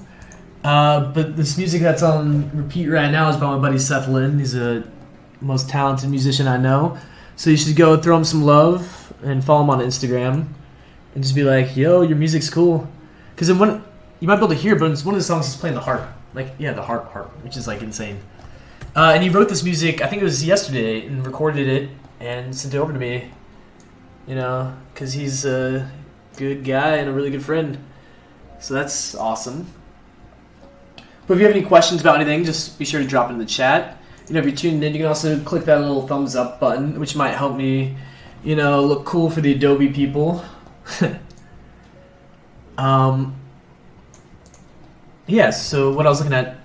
But this music that's on repeat right now is by my buddy Seth Lynn. He's the most talented musician I know. So you should go throw him some love and follow him on Instagram and just be like, yo, your music's cool. Because you might be able to hear, but it's one of the songs he's playing the harp. Like, yeah, the harp, which is like insane. And he wrote this music, I think it was yesterday, and recorded it and sent it over to me. You know, because he's a good guy and a really good friend. So that's awesome. But if you have any questions about anything, just be sure to drop it in the chat. You know, if you're tuned in, you can also click that little thumbs up button, which might help me, you know, look cool for the Adobe people. Yeah, so what I was looking at,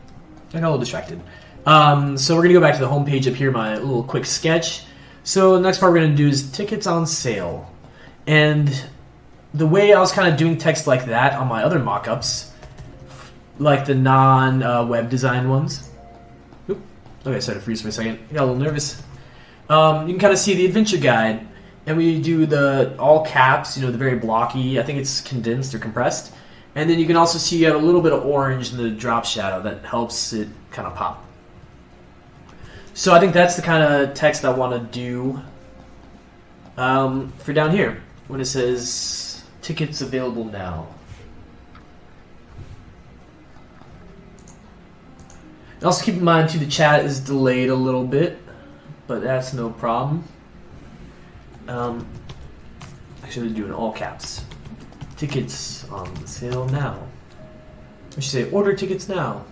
I got a little distracted. So we're going to go back to the home page up here, my little quick sketch. So the next part we're going to do is tickets on sale. And the way I was kind of doing text like that on my other mock-ups, like the non-web design ones. Okay, I started to freeze for a second. I got a little nervous. You can kind of see the adventure guide, and we do the all caps, you know, the very blocky. I think it's condensed or compressed. And then you can also see you have a little bit of orange in the drop shadow that helps it kind of pop. So I think that's the kind of text I want to do for down here when it says tickets available now. And also keep in mind too, the chat is delayed a little bit, but that's no problem. Actually, do in all caps. Tickets on sale now. We should say order tickets now.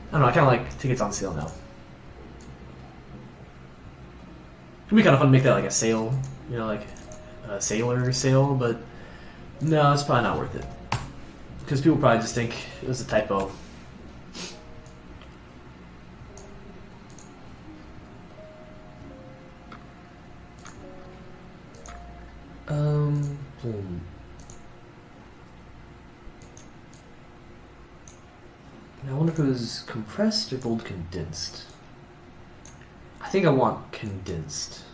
I don't know, I kind of like tickets on sale now. It'd be kind of fun to make that like a sale, you know, like a sailor sale, but no, it's probably not worth it. Because people probably just think it was a typo. Boom. Now I wonder if it was compressed or bold condensed. I think I want condensed.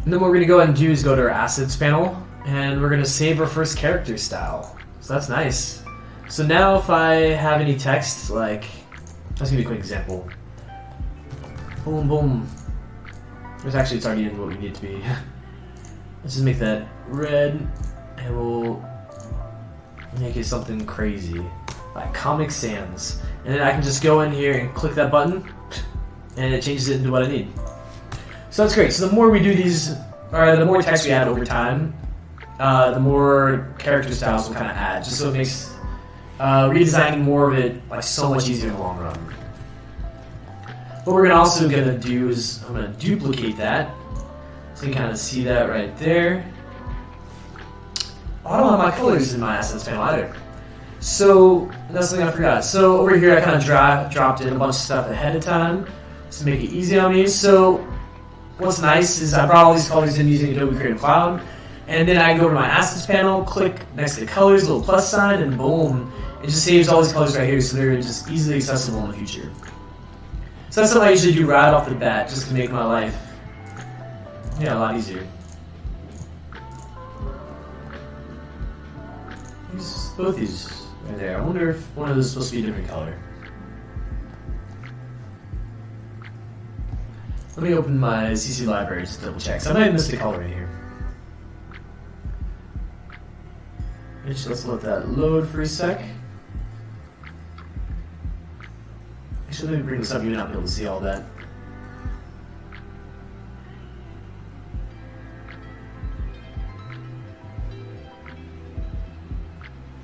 And then what we're going to go ahead and do is go to our assets panel, and we're going to save our first character style. So that's nice. So now if I have any text, like, let's give you a quick example. Boom, boom. It's already in what we need it to be. Let's just make that red, and we'll make it something crazy, like Comic Sans. And then I can just go in here and click that button, and it changes it into what I need. So that's great. So the more we do these, or the more text we add over time, the more character styles we'll kind of add, just so it makes redesigning more of it like so much easier in the long run. What we're also going to do is I'm going to duplicate that, so you can kind of see that right there. I don't have my colors in my assets panel either. So that's something I forgot. So over here I kind of dropped in a bunch of stuff ahead of time to make it easy on me. So what's nice is I brought all these colors in using Adobe Creative Cloud, and then I go to my assets panel, click next to colors, little plus sign, and boom, it just saves all these colors right here, so they're just easily accessible in the future. So that's something I usually do right off the bat, just to make my life, a lot easier. both these right there. I wonder if one of those is supposed to be a different color. Let me open my CC library just to double check. So I might have missed a color in here. Let's let that load for a sec. Actually, let me bring this up. You may not be able to see all that.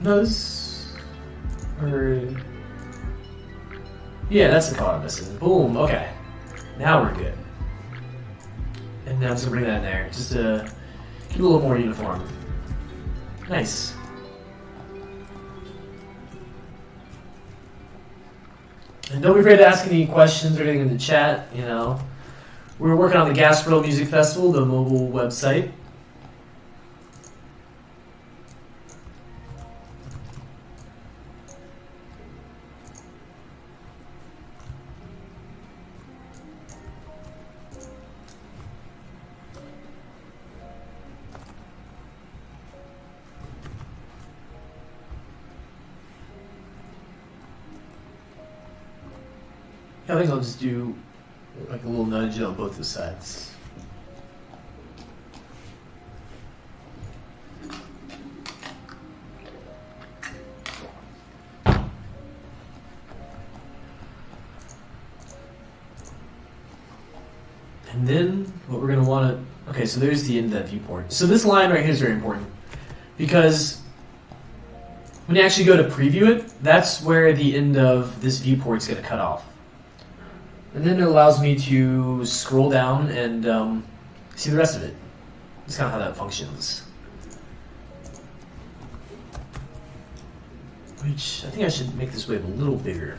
Those, or yeah, that's the color I'm missing. Boom. Okay, now we're good. And now I'm just gonna bring that in there, just to keep it a little more uniform. Nice. And don't be afraid to ask any questions or anything in the chat. You know, we're working on the Gasparilla Music Festival, the mobile website. I think I'll just do like a little nudge on both the sides. And then what we're going to want to... Okay, so there's the end of that viewport. So this line right here is very important because when you actually go to preview it, that's where the end of this viewport is going to cut off. And then it allows me to scroll down and see the rest of it. That's kind of how that functions. Which, I think I should make this wave a little bigger,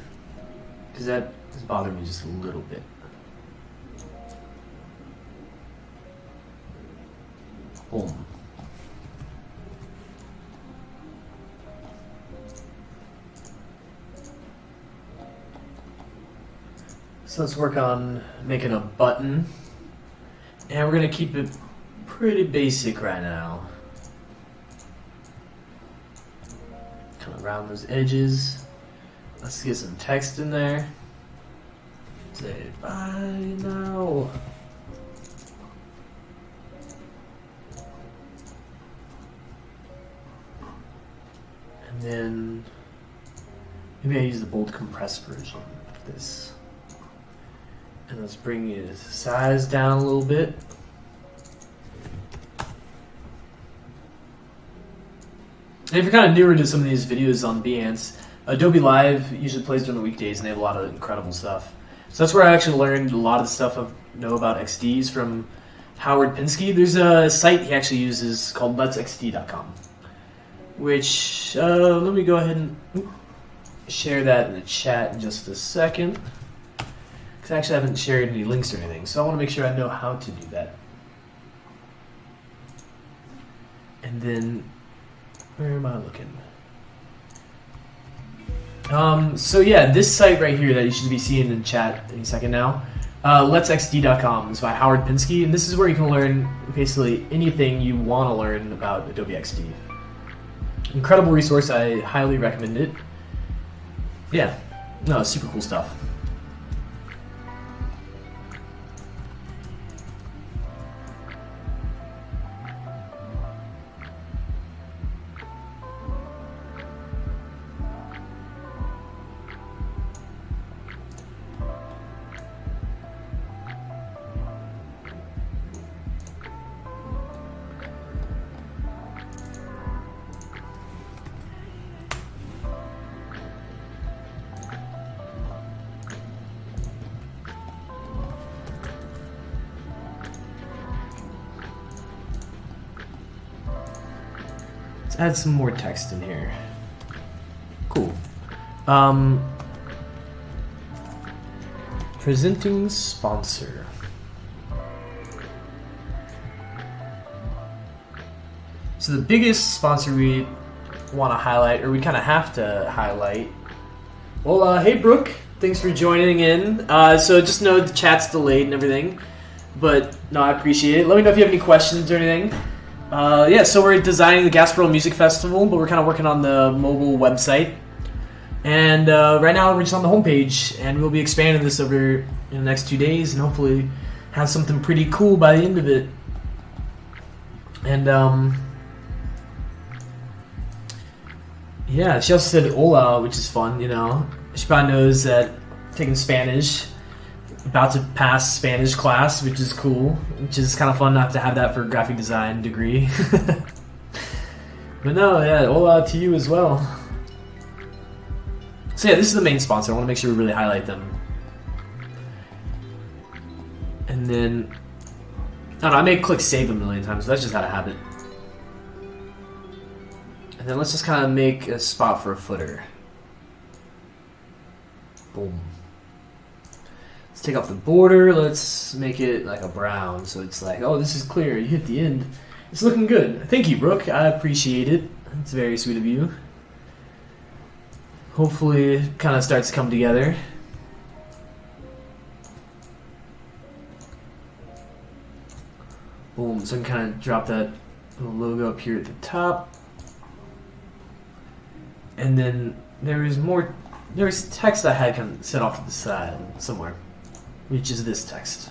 because that is bothering me just a little bit. Boom. So let's work on making a button. And we're going to keep it pretty basic right now. Kind of around those edges. Let's get some text in there. Say bye now. And then maybe I use the bold compressed version of this. And let's bring the size down a little bit. And if you're kind of newer to some of these videos on Behance, Adobe Live usually plays during the weekdays and they have a lot of incredible stuff. So that's where I actually learned a lot of the stuff I know about XDs from Howard Pinsky. There's a site he actually uses called letsxd.com, which, let me go ahead and share that in the chat in just a second. I actually haven't shared any links or anything, so I want to make sure I know how to do that. And then, where am I looking? So yeah, this site right here that you should be seeing in chat any second now, letsxd.com is by Howard Pinsky, and this is where you can learn basically anything you want to learn about Adobe XD. Incredible resource, I highly recommend it. Yeah, no, super cool stuff. Add some more text in here. Cool. Presenting sponsor. So the biggest sponsor we want to highlight, or we kind of have to highlight. Well, hey Brooke, thanks for joining in. So just know the chat's delayed and everything, but no, I appreciate it. Let me know if you have any questions or anything. Yeah, so we're designing the Gasparilla Music Festival, but we're kind of working on the mobile website. And right now we're just on the homepage, and we'll be expanding this over in the next 2 days, and hopefully have something pretty cool by the end of it. And yeah, she also said hola, which is fun, you know. She probably knows that I'm taking Spanish, about to pass Spanish class, which is cool, which is kind of fun not to have that for a graphic design degree. But no, yeah, hola to you as well. So yeah, this is the main sponsor. I want to make sure we really highlight them. And then, I don't know, I may click save a million times, so that's just out of habit. And then let's just kind of make a spot for a footer. Boom. Let's take off the border. Let's make it like a brown, so it's like, oh, this is clear. You hit the end. It's looking good. Thank you, Brooke. I appreciate it. It's very sweet of you. Hopefully it kind of starts to come together. Boom. So I can kind of drop that little logo up here at the top. And then there's text I had kind of set off to the side somewhere, which is this text.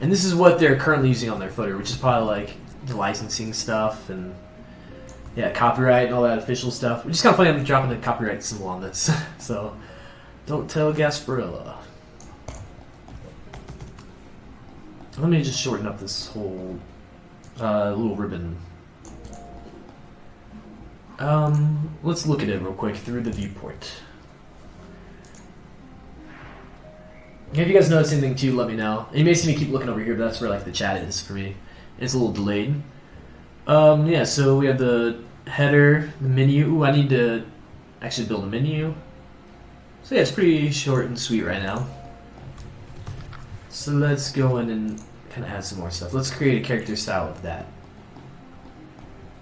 And this is what they're currently using on their footer, which is probably like the licensing stuff and yeah, copyright and all that official stuff. Which is kind of funny I'm dropping the copyright symbol on this. So, don't tell Gasparilla. Let me just shorten up this whole little ribbon. Let's look at it real quick through the viewport. If you guys notice anything too, let me know. And you may see me keep looking over here, but that's where like the chat is for me. It's a little delayed. Yeah, so we have the header, the menu. Ooh, I need to actually build a menu. So yeah, it's pretty short and sweet right now. So let's go in and kind of add some more stuff. Let's create a character style of that.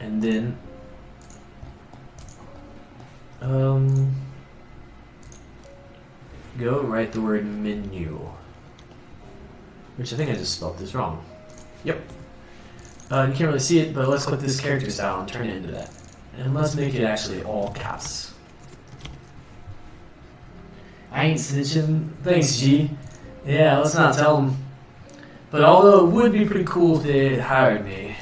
And then go and write the word menu, which I think I just spelled this wrong. Yep. You can't really see it, but let's click this character style and turn it into that. And let's make it actually all caps. I ain't snitching. Thanks, G. Yeah, let's not tell them. But although it would be pretty cool if they hired me,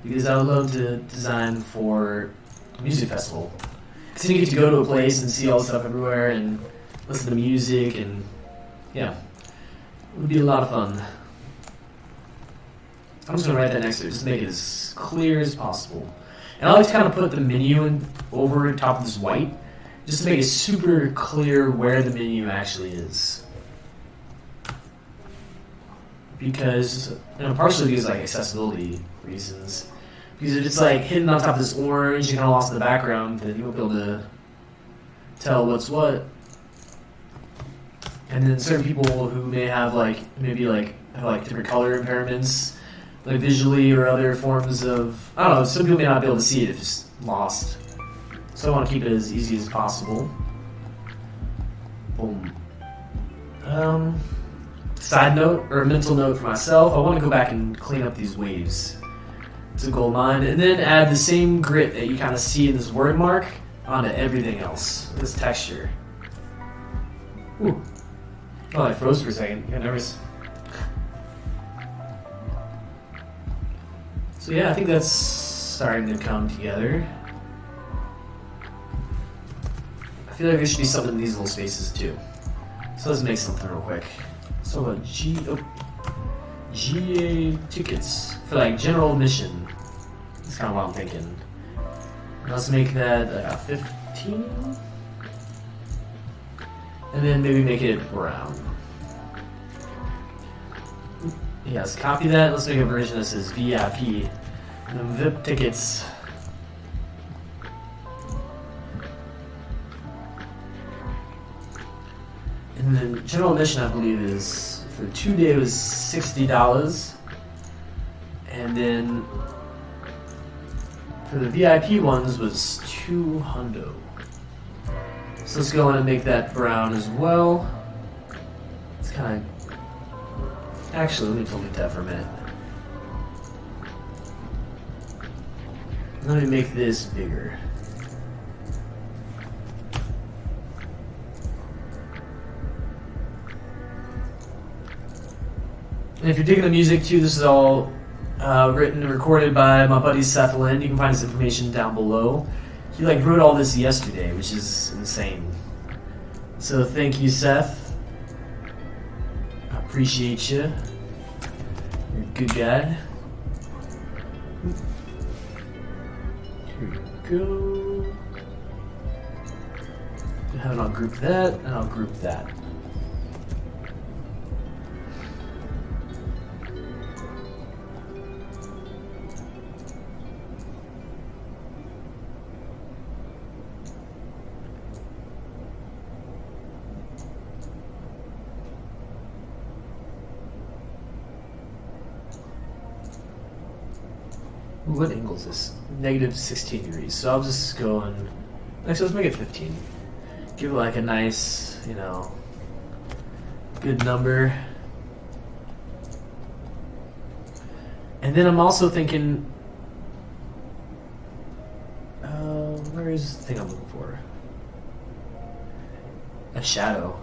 because I would love to design for a music festival. Because you get to go to a place and see all the stuff everywhere and listen to music and yeah, it would be a lot of fun. I'm just gonna write that next to it, just to make it as clear as possible. And I like to kind of put the menu in over top of this white, just to make it super clear where the menu actually is. Because, you know, partially because like accessibility reasons. Because if it's like hidden on top of this orange, you kind of lost in the background, then you won't be able to tell what's what. And then certain people who may have like have different color impairments, like visually or other forms of, I don't know, some people may not be able to see it if it's lost. So I want to keep it as easy as possible. Boom. Side note, or a mental note for myself, I want to go back and clean up these waves. It's a goal of mine. And then add the same grit that you kind of see in this word mark onto everything else. This texture. Ooh. Oh, I froze for a second. Got nervous. So yeah, I think that's starting to come together. I feel like there should be something in these little spaces too. So let's make something real quick. So GA tickets for like general admission. That's kind of what I'm thinking. Let's make that 15. And then maybe make it brown. Yeah, let's copy that. Let's make a version that says VIP. And then VIP tickets. And then general admission, I believe, is for 2 days was $60. And then for the VIP ones was $200. So let's go in and make that brown as well. It's kind of... Actually, let me delete that for a minute. Let me make this bigger. And if you're digging the music too, this is all written and recorded by my buddy Seth Lynn. You can find his information down below. He wrote all this yesterday, which is insane. So thank you, Seth. I appreciate you. You're a good guy. Here we go. And I'll group that, and I'll group that. What angle is this? Negative 16 degrees. So I'll just go and... Actually, let's make it 15. Give it a nice, good number. And then I'm also thinking... where is the thing I'm looking for? A shadow.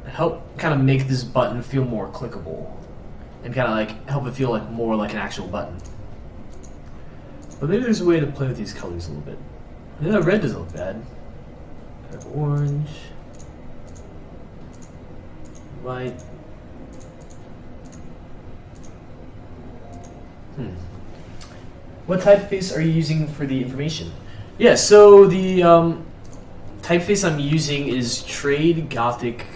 Help kind of make this button feel more clickable. And kind of help it feel more like an actual button. But maybe there's a way to play with these colors a little bit. That red doesn't look bad. Kind of orange. White. What typeface are you using for the information? Yeah, so the typeface I'm using is Trade Gothic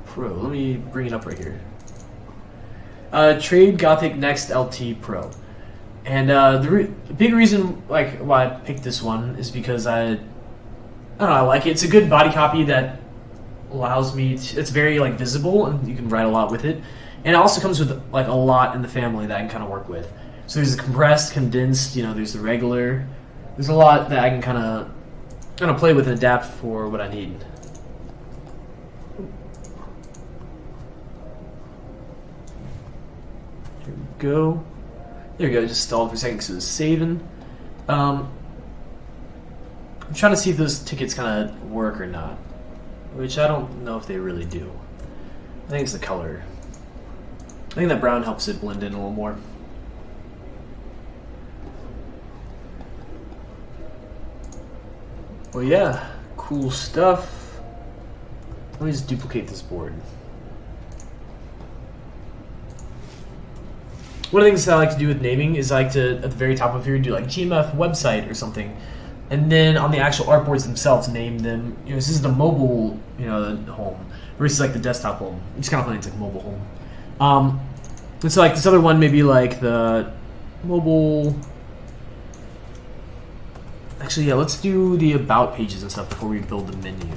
Pro. Let me bring it up right here. Trade Gothic Next LT Pro. And the big reason why I picked this one is because I like it. It's a good body copy that allows me to, it's very visible and you can write a lot with it. And it also comes with a lot in the family that I can kind of work with. So there's the compressed, condensed, there's the regular. There's a lot that I can kind of play with and adapt for what I need. Here we go. There we go, just stalled for a second because it was saving. I'm trying to see if those tickets kind of work or not, which I don't know if they really do. I think it's the color. I think that brown helps it blend in a little more. Well, yeah, cool stuff. Let me just duplicate this board. One of the things that I like to do with naming is I like to, at the very top of here, do GMF website or something. And then on the actual artboards themselves, name them, this is the mobile, the home, versus the desktop home. It's kind of funny, it's mobile home. And so this other one may be the mobile... Actually, yeah, let's do the about pages and stuff before we build the menu.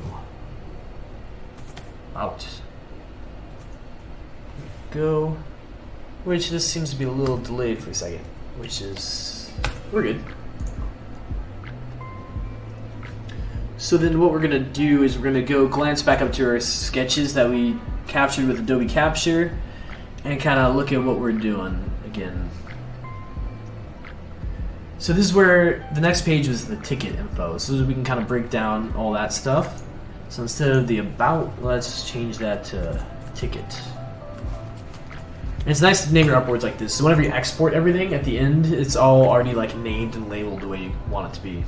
Out. Go. Which this seems to be a little delayed for a second, which is, we're good. So then what we're gonna do is we're gonna go glance back up to our sketches that we captured with Adobe Capture and kind of look at what we're doing again. So this is where the next page was the ticket info, so we can kind of break down all that stuff. So instead of the about, let's change that to ticket. And it's nice to name your artboards like this, so whenever you export everything, at the end, it's all already named and labeled the way you want it to be.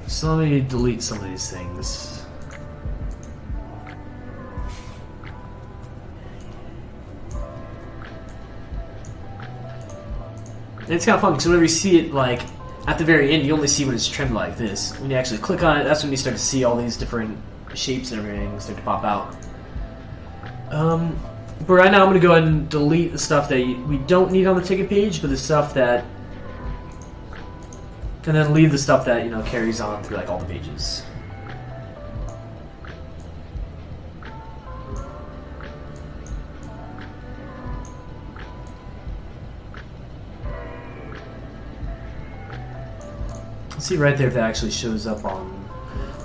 So let me delete some of these things. And it's kind of fun because whenever you see it at the very end, you only see when it's trimmed like this. When you actually click on it, that's when you start to see all these different shapes and everything start to pop out. But right now I'm going to go ahead and delete the stuff that we don't need on the ticket page, but the stuff that... And then leave the stuff that, carries on through all the pages. Let's see right there if that actually shows up on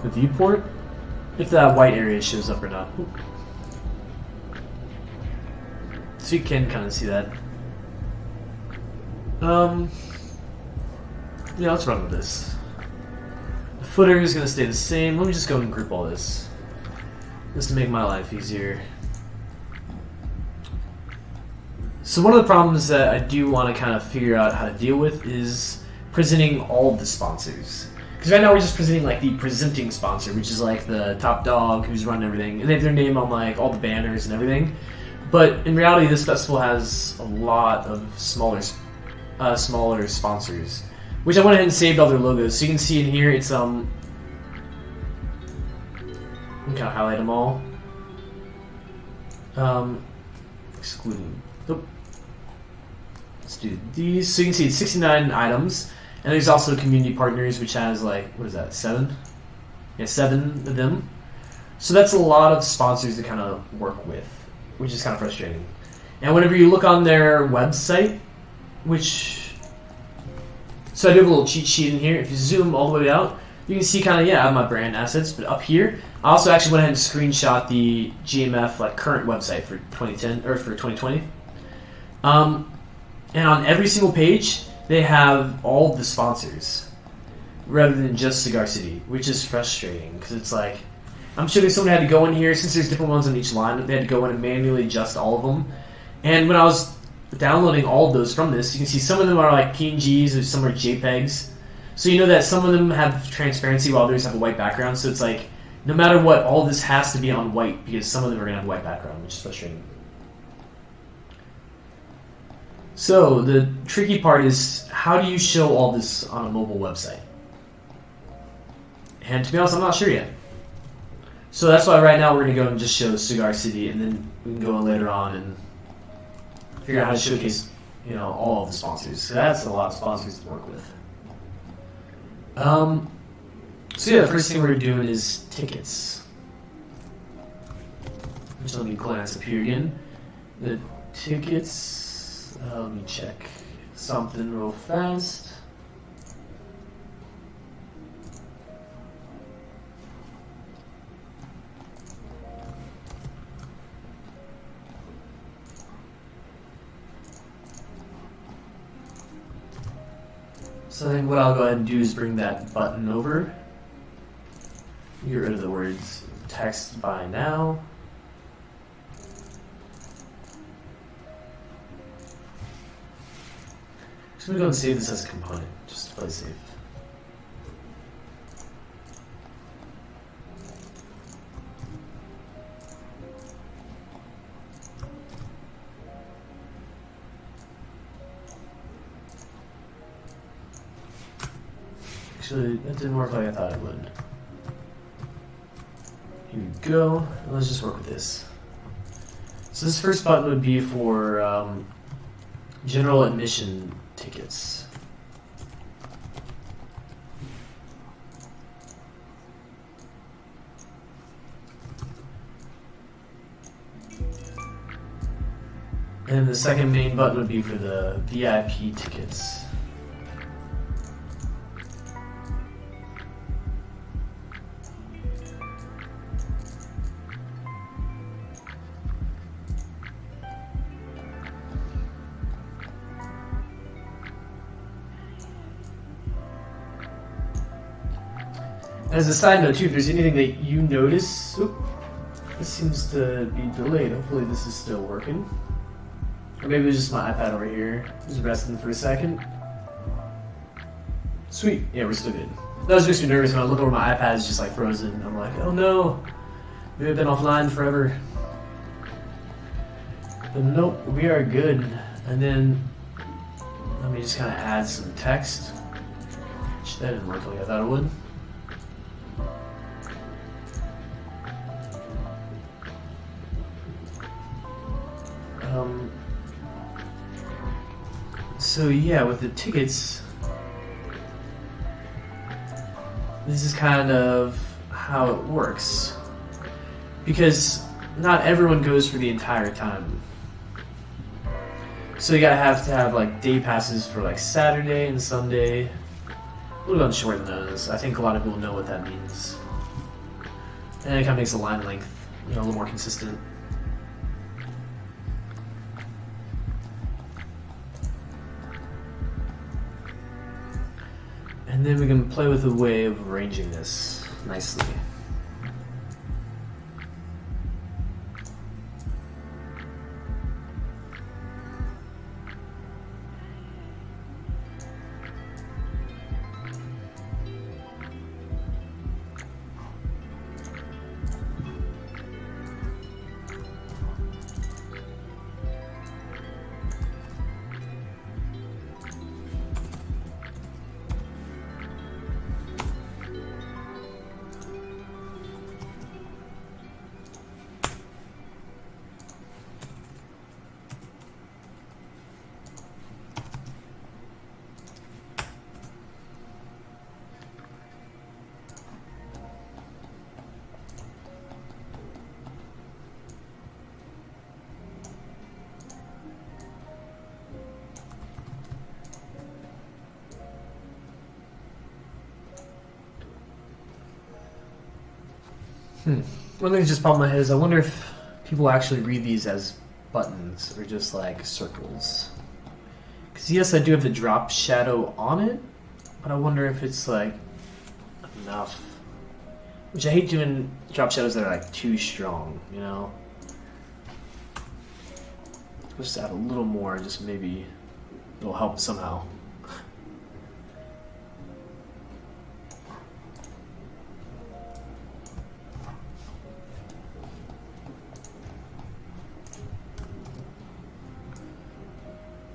the viewport. If that white area shows up or not. So you can kind of see that. Yeah, let's run with this. The footer is going to stay the same. Let me just go and group all this, just to make my life easier. So one of the problems that I do want to kind of figure out how to deal with is presenting all of the sponsors. Because right now we're just presenting like the presenting sponsor, which is like the top dog who's running everything, and they have their name on like all the banners and everything. But in reality, this festival has a lot of smaller sponsors, which I went ahead and saved all their logos. So you can see in here, it's I'm kind of highlight them all. Excluding. Nope. Let's do these. So you can see it's 69 items, and there's also community partners, which has like, what is that, 7? Yeah, 7 of them. So that's a lot of sponsors to kind of work with, which is kind of frustrating. And whenever you look on their website, so I do have a little cheat sheet in here. If you zoom all the way out, you can see kind of, I have my brand assets, but up here, I also actually went ahead and screenshot the GMF like current website for 2010 or for 2020. And on every single page, they have all of the sponsors rather than just Cigar City, which is frustrating because it's like, I'm sure there's someone who had to go in here, since there's different ones on each line, they had to go in and manually adjust all of them. And when I was downloading all of those from this, you can see some of them are like PNGs or some are JPEGs. So you know that some of them have transparency while others have a white background. So it's like, no matter what, all this has to be on white because some of them are going to have a white background, which is frustrating. So the tricky part is, how do you show all this on a mobile website? And to be honest, I'm not sure yet. So that's why right now we're going to go and just show Cigar City, and then we can go in later on and figure out how to showcase, all of the sponsors. So that's a lot of sponsors to work with. So the first thing we're doing is tickets. Just let me glance up here again. The tickets, let me check something real fast. So I think what I'll go ahead and do is bring that button over. Get rid of the words text by now. Just gonna go and save this as a component, just to play safe. Actually, that didn't work like I thought it would. Here we go. Let's just work with this. So this first button would be for general admission tickets. And the second main button would be for the VIP tickets. As a side note too, if there's anything that you notice, this seems to be delayed. Hopefully this is still working. Or maybe it's just my iPad over here. Just resting for a second. Sweet, yeah, we're still good. That was just me nervous when I look over my iPad, it's just like frozen. I'm like, oh no, we've been offline forever. But nope, we are good. And then let me just kind of add some text. Which that didn't work like I thought it would. So yeah, with the tickets, this is kind of how it works. Because not everyone goes for the entire time. So you gotta have to have like day passes for like Saturday and Sunday. We'll go and shorten those. I think a lot of people know what that means. And it kind of makes the line length, a little more consistent. And then we can play with a way of arranging this nicely. One thing that just popped in my head is I wonder if people actually read these as buttons or just like circles. Because yes, I do have the drop shadow on it, but I wonder if it's like enough. Which I hate doing drop shadows that are like too strong, you know? Let's just add a little more, just maybe it'll help somehow.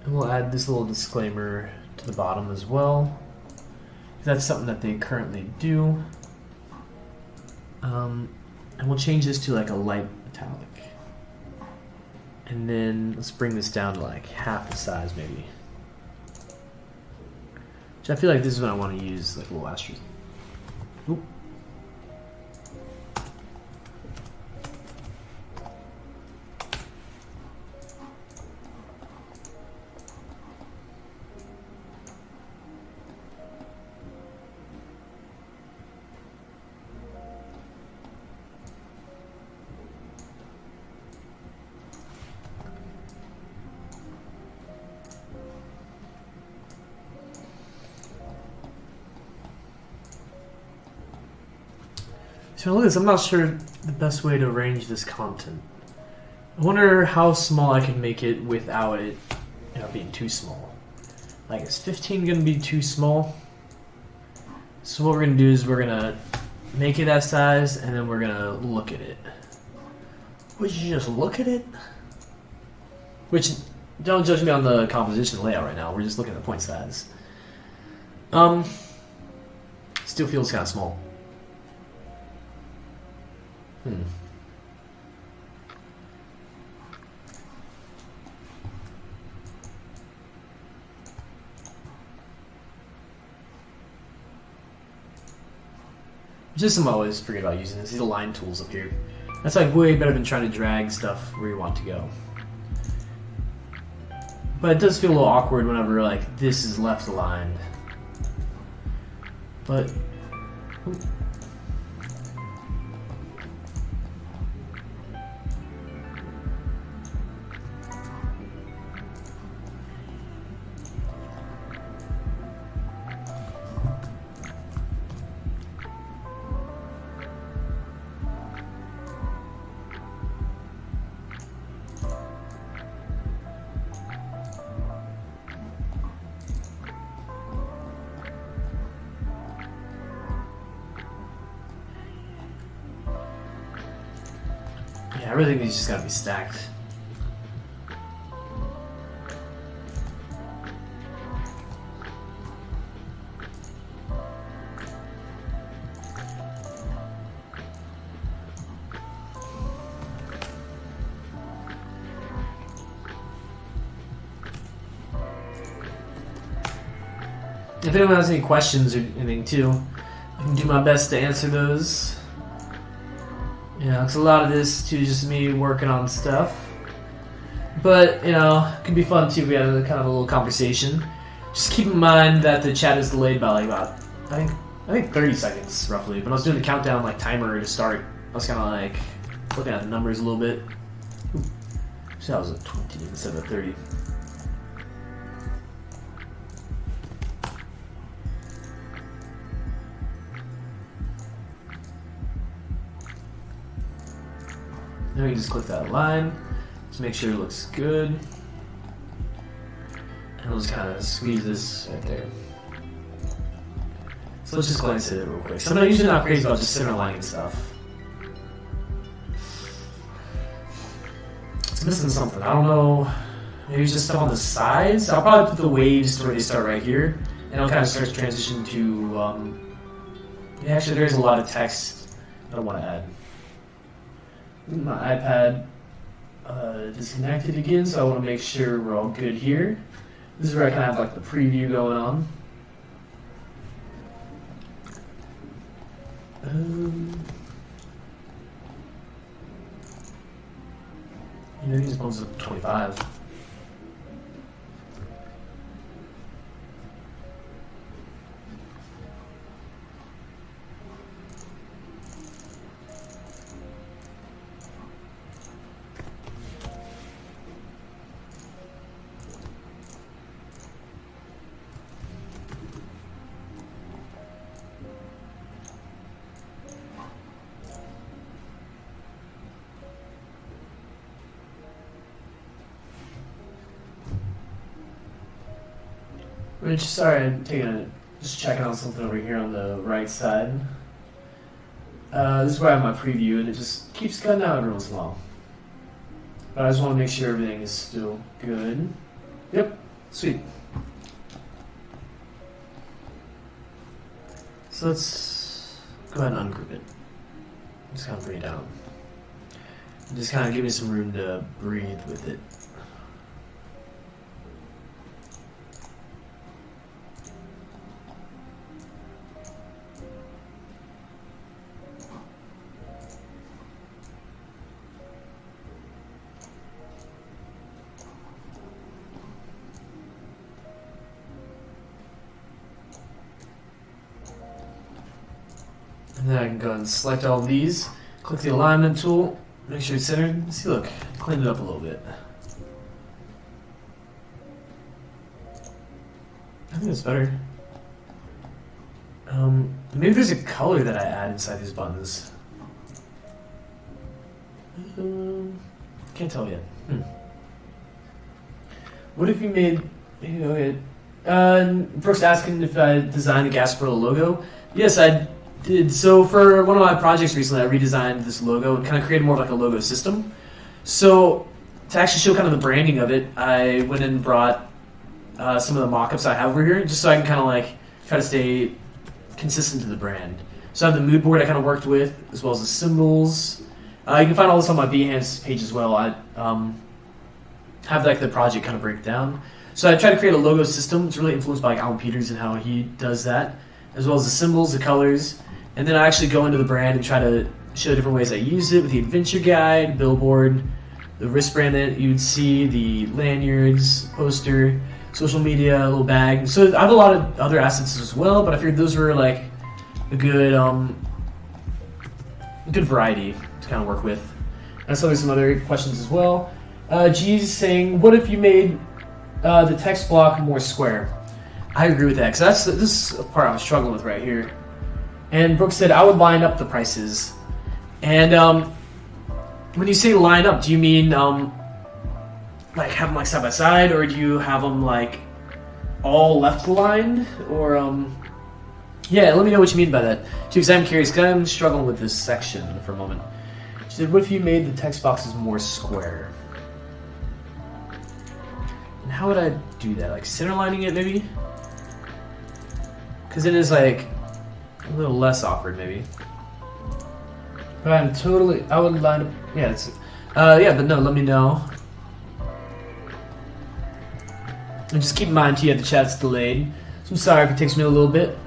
And we'll add this little disclaimer to the bottom as well. That's something that they currently do. And we'll change this to like a light metallic. And then let's bring this down to like half the size maybe. Which I feel like this is what I want to use, like a little asterisk. Oop. So look at this, I'm not sure the best way to arrange this content. I wonder how small I can make it without it, you know, being too small. Like, is 15 going to be too small? So what we're going to do is we're going to make it that size, and then we're going to look at it. Would you just look at it? Which, don't judge me on the composition layout right now, we're just looking at the point size. Still feels kind of small. Just something I always forget about using this. These align tools up here. That's like way better than trying to drag stuff where you want to go. But it does feel a little awkward whenever like this is left aligned. But yeah, I really think these just gotta be stacked. If anyone has any questions or anything too, I can do my best to answer those. You know, it's a lot of this too, just me working on stuff. But, you know, it can be fun too if we have a kind of a little conversation. Just keep in mind that the chat is delayed by like about, I think 30 seconds roughly. But I was doing the countdown like timer to start. I was kind of like looking at the numbers a little bit. So that was a 20 instead of a 30. Then we can just click that line, just make sure it looks good. And we'll just kind of squeeze this right there. So let's just glance at it real quick. So I'm usually not crazy about just center lining stuff. It's missing something. I don't know. Maybe it's just stuff on the sides. I'll probably put the waves where they start right here, and I'll kind of start to transition to. Yeah, actually, there's a lot of text that I want to add. My iPad disconnected again, so I want to make sure we're all good here. This is where I kind of have like the preview going on. These ones up 25. Which, sorry, I'm just checking out something over here on the right side. This is where I have my preview, and it just keeps cutting out every once in a while. But I just want to make sure everything is still good. Yep, sweet. So let's go ahead and ungroup it. Just kind of bring it down. And just kind of give me some room to breathe with it. And then I can go and select all of these, click the alignment tool, make sure it's centered. See, look, clean it up a little bit. I think it's better. Maybe there's a color that I add inside these buttons. Can't tell yet. What if you made, Brooke's asking if I designed a Gasparilla logo. Yes, I did. So for one of my projects recently, I redesigned this logo and kind of created more of like a logo system. So to actually show kind of the branding of it, I went and brought some of the mock-ups I have over here, just so I can kind of like try to stay consistent to the brand. So I have the Moodboard I kind of worked with, as well as the symbols. You can find all this on my Behance page as well. I have like the project kind of break down. So I try to create a logo system. It's really influenced by like Alan Peters and how he does that, as well as the symbols, the colors. And then I actually go into the brand and try to show different ways I use it with the adventure guide, billboard, the wristband that you would see, the lanyards, poster, social media, a little bag. So I have a lot of other assets as well, but I figured those were like a good variety to kind of work with. And so there's some other questions as well. G's saying, what if you made the text block more square? I agree with that, because this is a part I was struggling with right here. And Brooke said, I would line up the prices. And when you say line up, do you mean like have them like side by side, or do you have them like all left aligned? Or yeah, let me know what you mean by that too, because I'm curious, because I'm struggling with this section for a moment. She said, what if you made the text boxes more square? And how would I do that? Like center lining it maybe? Because it is like a little less awkward maybe. But I would line up, yeah, it's, yeah, but no, let me know. And just keep in mind too, the chat's delayed. So I'm sorry if it takes me a little bit.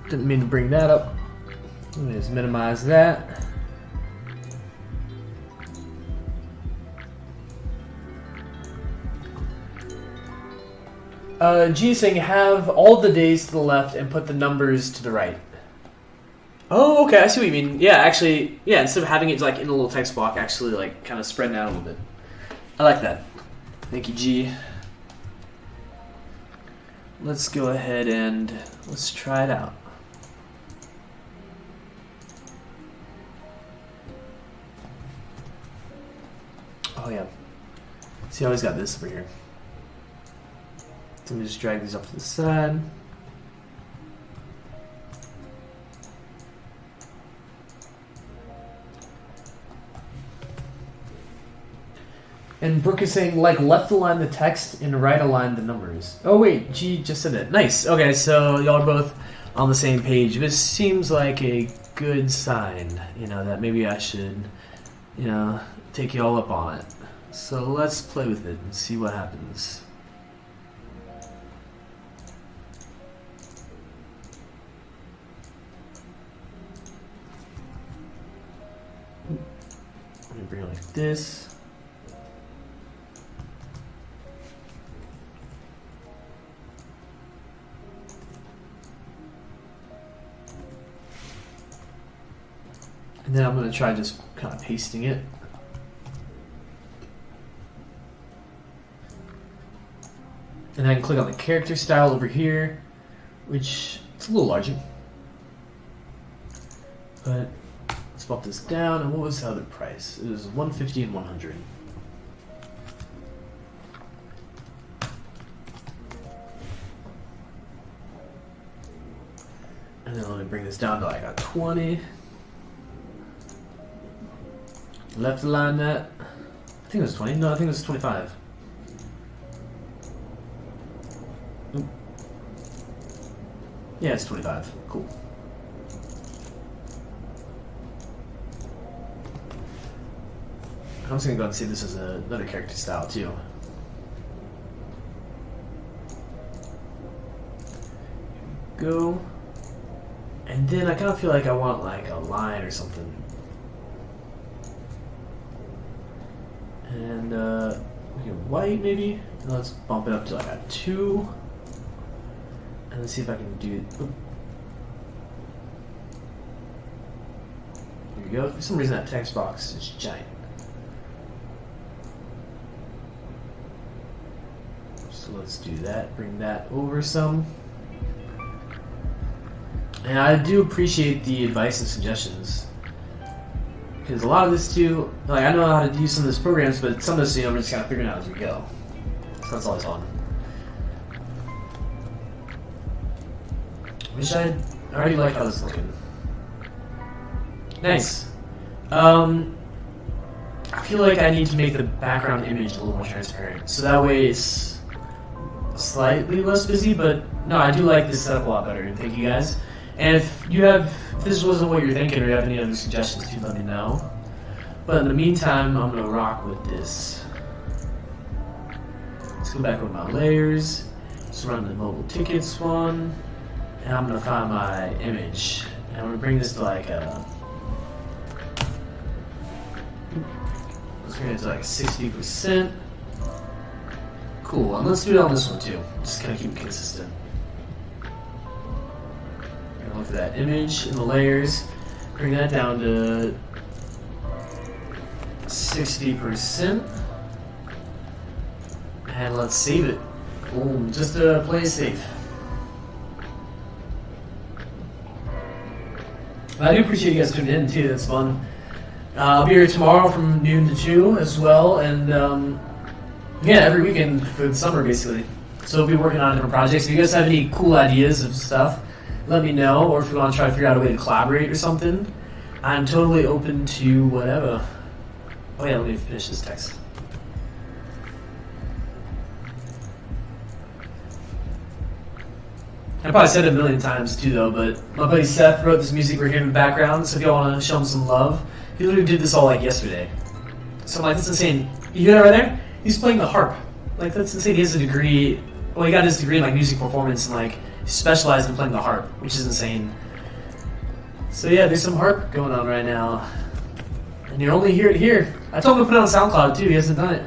Didn't mean to bring that up. Let me just minimize that. G is saying have all the days to the left and put the numbers to the right. Oh, okay, I see what you mean. Yeah, actually, yeah, instead of having it like in a little text block, actually like kind of spreading out a little bit. I like that. Thank you, G. Let's go ahead and let's try it out. Oh yeah. See, I always got this over here. So let me just drag these up to the side. And Brooke is saying, like, left align the text and right align the numbers. Oh, wait, G just said it. Nice. Okay, so y'all are both on the same page. This seems like a good sign, you know, that maybe I should, you know, take y'all up on it. So let's play with it and see what happens. Let me bring it like this. And then I'm going to try just kind of pasting it. And I can click on the character style over here, which is a little larger. But let's bump this down. And what was the other price? It was $150 and $100. And then let me bring this down to like a 20. Left align that. I think it was 20. No, I think it was 25. Oop. Yeah, it's 25. Cool. I'm just gonna go and see this as another character style too. Go. And then I kind of feel like I want like a line or something. And we get white maybe. And let's bump it up to like a 2. And let's see if I can do it. Oop. Here we go. For some reason that text box is giant. So let's do that. Bring that over some. And I do appreciate the advice and suggestions. Because a lot of this too, like I know how to use some of these programs, but some of this, you know, we're just kind of figuring out as we go. So that's always fun. Wish I already like how this is looking. Nice. I feel like I need to make the background image a little more transparent, so that way it's slightly less busy. But no, I do like this setup a lot better. Thank you guys. And if this wasn't what you're thinking, or you have any other suggestions, please let me know. But in the meantime, I'm gonna rock with this. Let's go back with my layers. Let's run the mobile tickets one, and I'm gonna find my image. And I'm gonna bring this to like a. Let's bring it to like 60%. Cool. And let's do it on this one too. Just kind of keep it consistent. Look for that image in the layers, bring that down to 60%, and let's save it. Boom, just to play it safe. I do appreciate you guys tuning in too, that's fun. I'll be here tomorrow from noon to 2 as well, and yeah, every weekend for the summer basically. So we'll be working on different projects. If you guys have any cool ideas of stuff, let me know, or if you want to try to figure out a way to collaborate or something, I'm totally open to whatever. Oh yeah, let me finish this text. I probably said it a million times too though, but my buddy Seth wrote this music we're hearing in the background, so if y'all want to show him some love, he literally did this all like yesterday. So I'm like, that's insane. You hear that right there? He's playing the harp. Like, that's insane. He has a degree, well, he got his degree in like music performance and like He specialized in playing the harp, which is insane. So yeah, there's some harp going on right now. And you only hear it here. I told him to put it on SoundCloud too, he hasn't done it.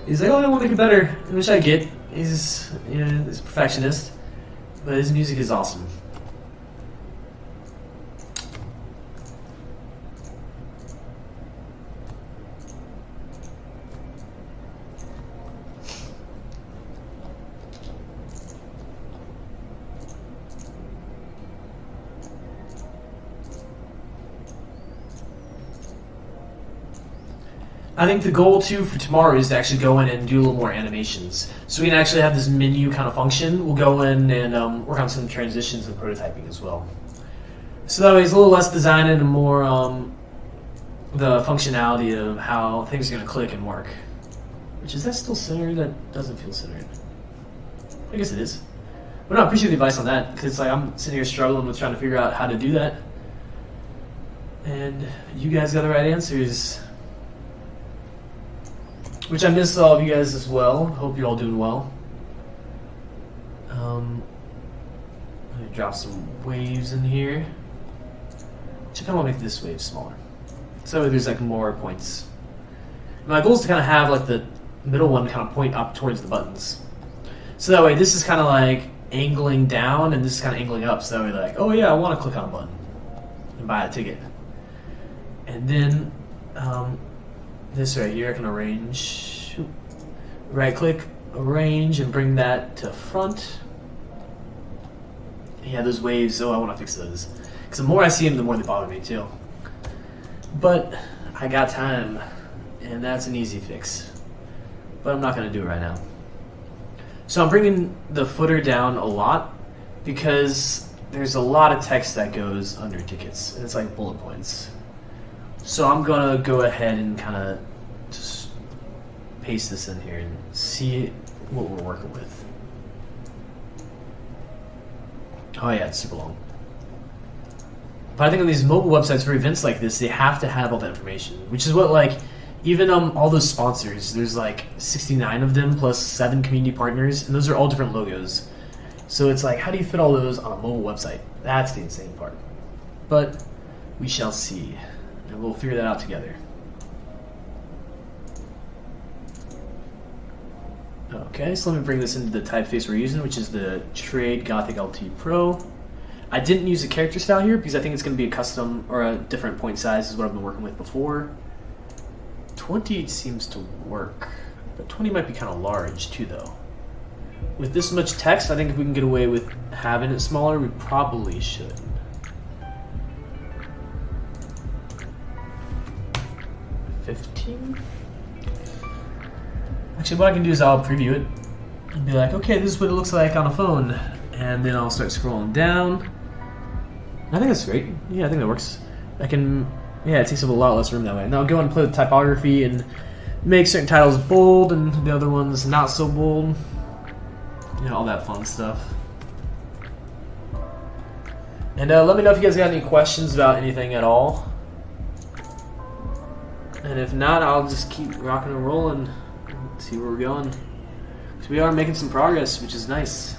He's like, oh, I want to make it better, which I get. He's a perfectionist. But his music is awesome. I think the goal too for tomorrow is to actually go in and do a little more animations. So we can actually have this menu kind of function. We'll go in and work on some transitions and prototyping as well. So that way it's a little less design and more the functionality of how things are going to click and work. Which, is that still centered? That doesn't feel centered. I guess it is. But no, I appreciate the advice on that, because it's like I'm sitting here struggling with trying to figure out how to do that. And you guys got the right answers. Which I miss all of you guys as well. Hope you're all doing well. Let me drop some waves in here. Actually, I kind of want to make this wave smaller. So there's like more points. My goal is to kind of have like the middle one kind of point up towards the buttons. So that way this is kind of like angling down and this is kind of angling up. So that way like, oh yeah, I want to click on a button and buy a ticket. And then this right here, I can arrange, right click, arrange, and bring that to front. Yeah, those waves, oh, I want to fix those. Because the more I see them, the more they bother me too. But I got time, and that's an easy fix. But I'm not going to do it right now. So I'm bringing the footer down a lot, because there's a lot of text that goes under tickets, and it's like bullet points. So I'm going to go ahead and kind of just paste this in here and see what we're working with. Oh yeah, it's super long. But I think on these mobile websites for events like this, they have to have all that information, which is what like, even all those sponsors, there's like 69 of them plus 7 community partners, and those are all different logos. So it's like, how do you fit all those on a mobile website? That's the insane part. But we shall see. And we'll figure that out together. Okay, so let me bring this into the typeface we're using, which is the Trade Gothic LT Pro. I didn't use a character style here because I think it's going to be a custom or a different point size is what I've been working with before. 20 seems to work, but 20 might be kind of large too though. With this much text, I think if we can get away with having it smaller, we probably should. 15? Actually, what I can do is I'll preview it and be like, okay, this is what it looks like on a phone. And then I'll start scrolling down. I think that's great. Yeah, I think that works. I can, yeah, it takes up a lot less room that way. Now I'll go and play with typography and make certain titles bold and the other ones not so bold. You know, all that fun stuff. And let me know if you guys got any questions about anything at all. And if not, I'll just keep rocking and rolling and see where we're going. So we are making some progress, which is nice.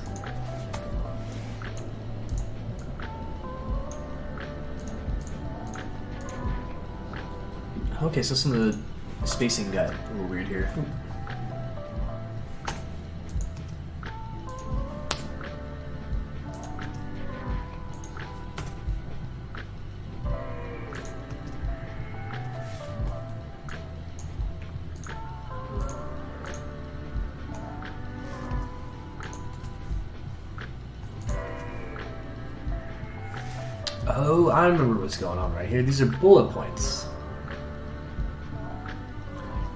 Okay, so some of the spacing got a little weird here. Oh, I remember what's going on right here. These are bullet points.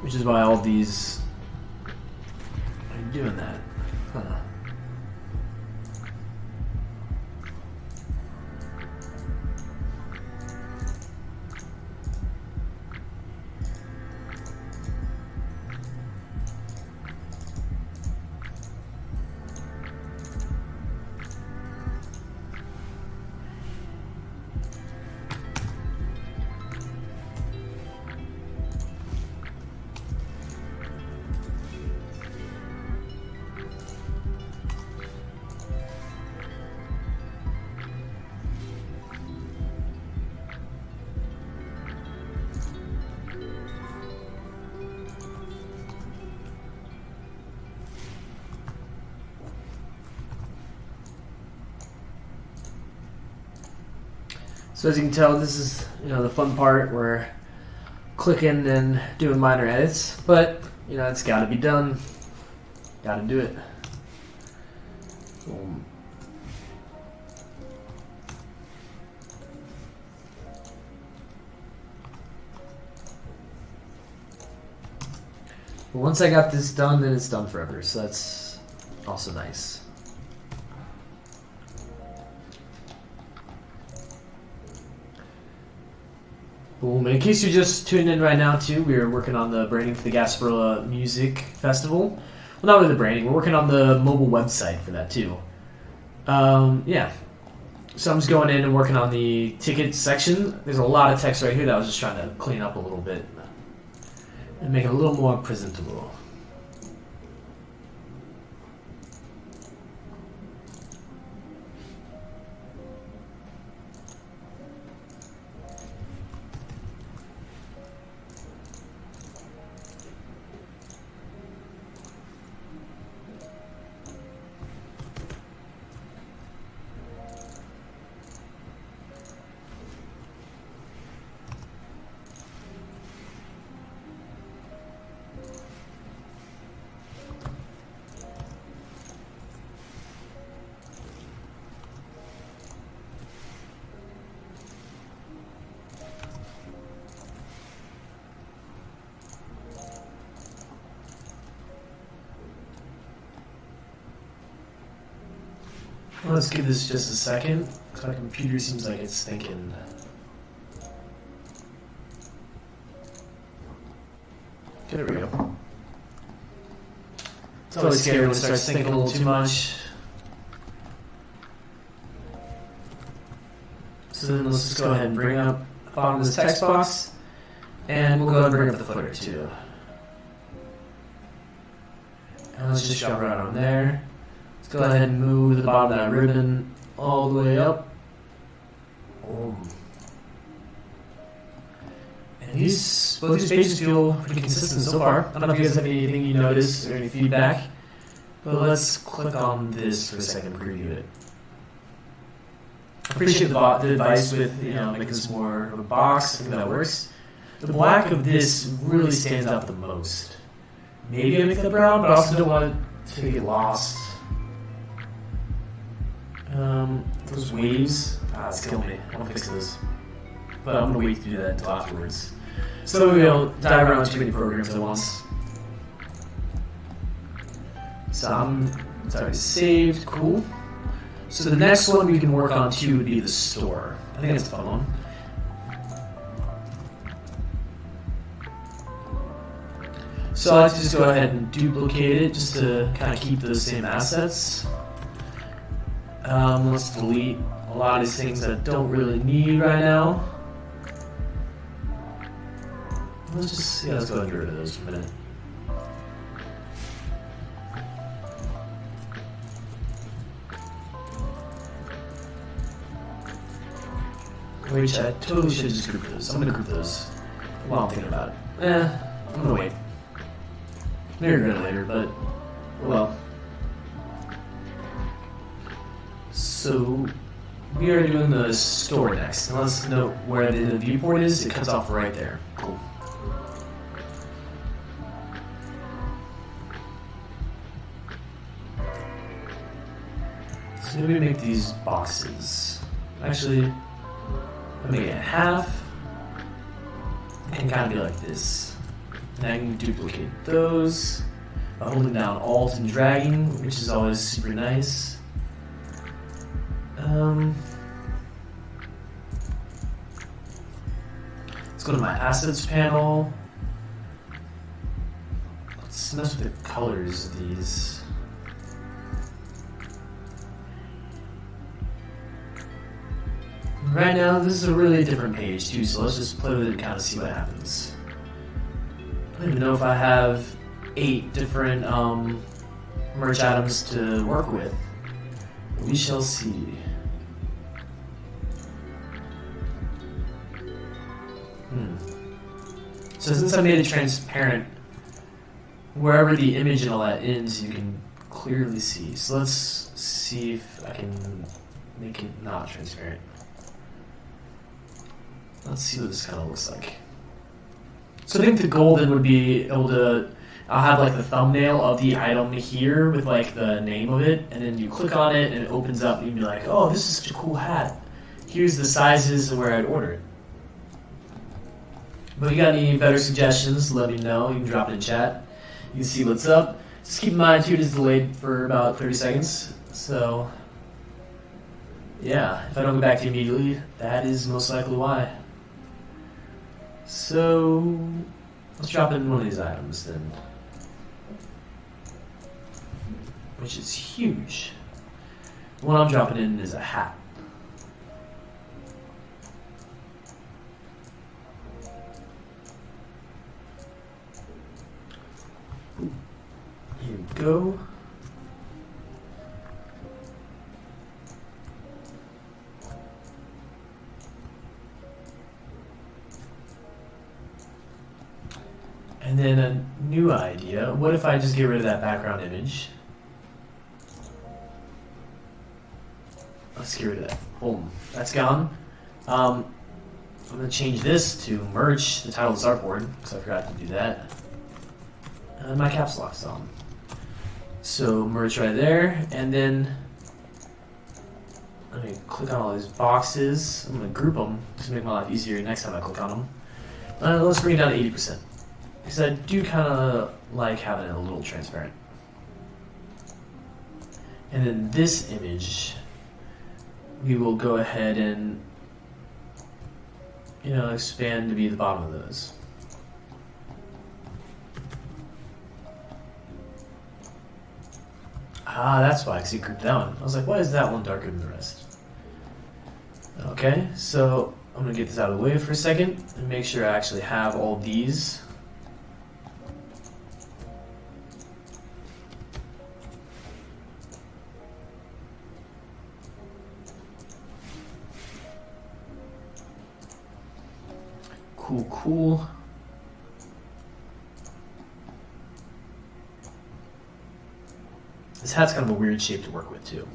Which is why all these are doing that. Huh. So as you can tell, this is the fun part where clicking and doing minor edits, but it's got to be done. Got to do it. Boom. But once I got this done, then it's done forever. So that's also nice. Boom. In case you're just tuning in right now, too, we're working on the branding for the Gasparilla Music Festival. Well, not really the branding. We're working on the mobile website for that, too. Yeah. So I'm just going in and working on the ticket section. There's a lot of text right here that I was just trying to clean up a little bit and make it a little more presentable. Let's give this just a second, because my computer seems like it's thinking. There we go. It's always scary when it starts thinking a little too much. So then let's just go ahead and bring up the bottom of this text box, and we'll go ahead and bring up the footer too. And let's just drop right on there. Let's go ahead and move the bottom of that ribbon all the way up. Boom. And both these pages feel pretty consistent so far. I don't know if you guys have anything you notice or any feedback, but let's click on this for a second and preview it. I appreciate the advice with making this more of a box. I think that works. The black of this really stands out the most. Maybe I make the brown, but I also don't want it to get lost. Those waves, it's killing me. I want to fix those. But I'm going to wait to do that until afterwards. So we don't dive around too many programs at once. So it's already saved. Cool. So the next one we can work on too would be the store. I think that's a fun one. So I like to just go ahead and duplicate it just to kind of keep those same assets. Let's delete a lot of these things that I don't really need right now. Let's go ahead and get rid of those for a minute. Which I totally should just group those. I'm gonna group those while I'm thinking about it. I'm gonna wait. Maybe regret it later, but well. So we are doing the store next. And let's note where the viewport is. It cuts off right there. Cool. So maybe make these boxes. Actually, I'll make it in half. It can kind of be like this. And I can duplicate those by holding down Alt and dragging, which is always super nice. Let's go to my assets panel. Let's mess with the colors of these. Right now, this is a really different page too, so let's just play with it and kind of see what happens. I don't even know if I have 8 different merch items to work with. We shall see. So since I made it transparent, wherever the image and all that ends, you can clearly see. So let's see if I can make it not transparent. Let's see what this kind of looks like. So I think the goal then would be able to, I'll have like the thumbnail of the item here with like the name of it, and then you click on it and it opens up and you'd be like, oh, this is such a cool hat. Here's the sizes and where I'd order it. But if you got any better suggestions, let me know. You can drop it in chat. You can see what's up. Just keep in mind too, it is delayed for about 30 seconds. So yeah, if I don't go back to you immediately, that is most likely why. So let's drop in one of these items then, which is huge. The one I'm dropping in is a hat. Here we go. And then a new idea. What if I just get rid of that background image? Let's get rid of that. Boom. That's gone. I'm going to change this to merge the title of this artboard, because I forgot to do that. And my caps lock's on. So merge right there, and then let me click on all these boxes. I'm going to group them to make my life easier next time I click on them. Let's bring it down to 80%. Because I do kind of like having it a little transparent. And then this image, we will go ahead and, expand to be the bottom of those. Ah, that's why, because it grouped that one. I was like, why is that one darker than the rest? Okay, so I'm going to get this out of the way for a second and make sure I actually have all these. Cool. This hat's kind of a weird shape to work with too.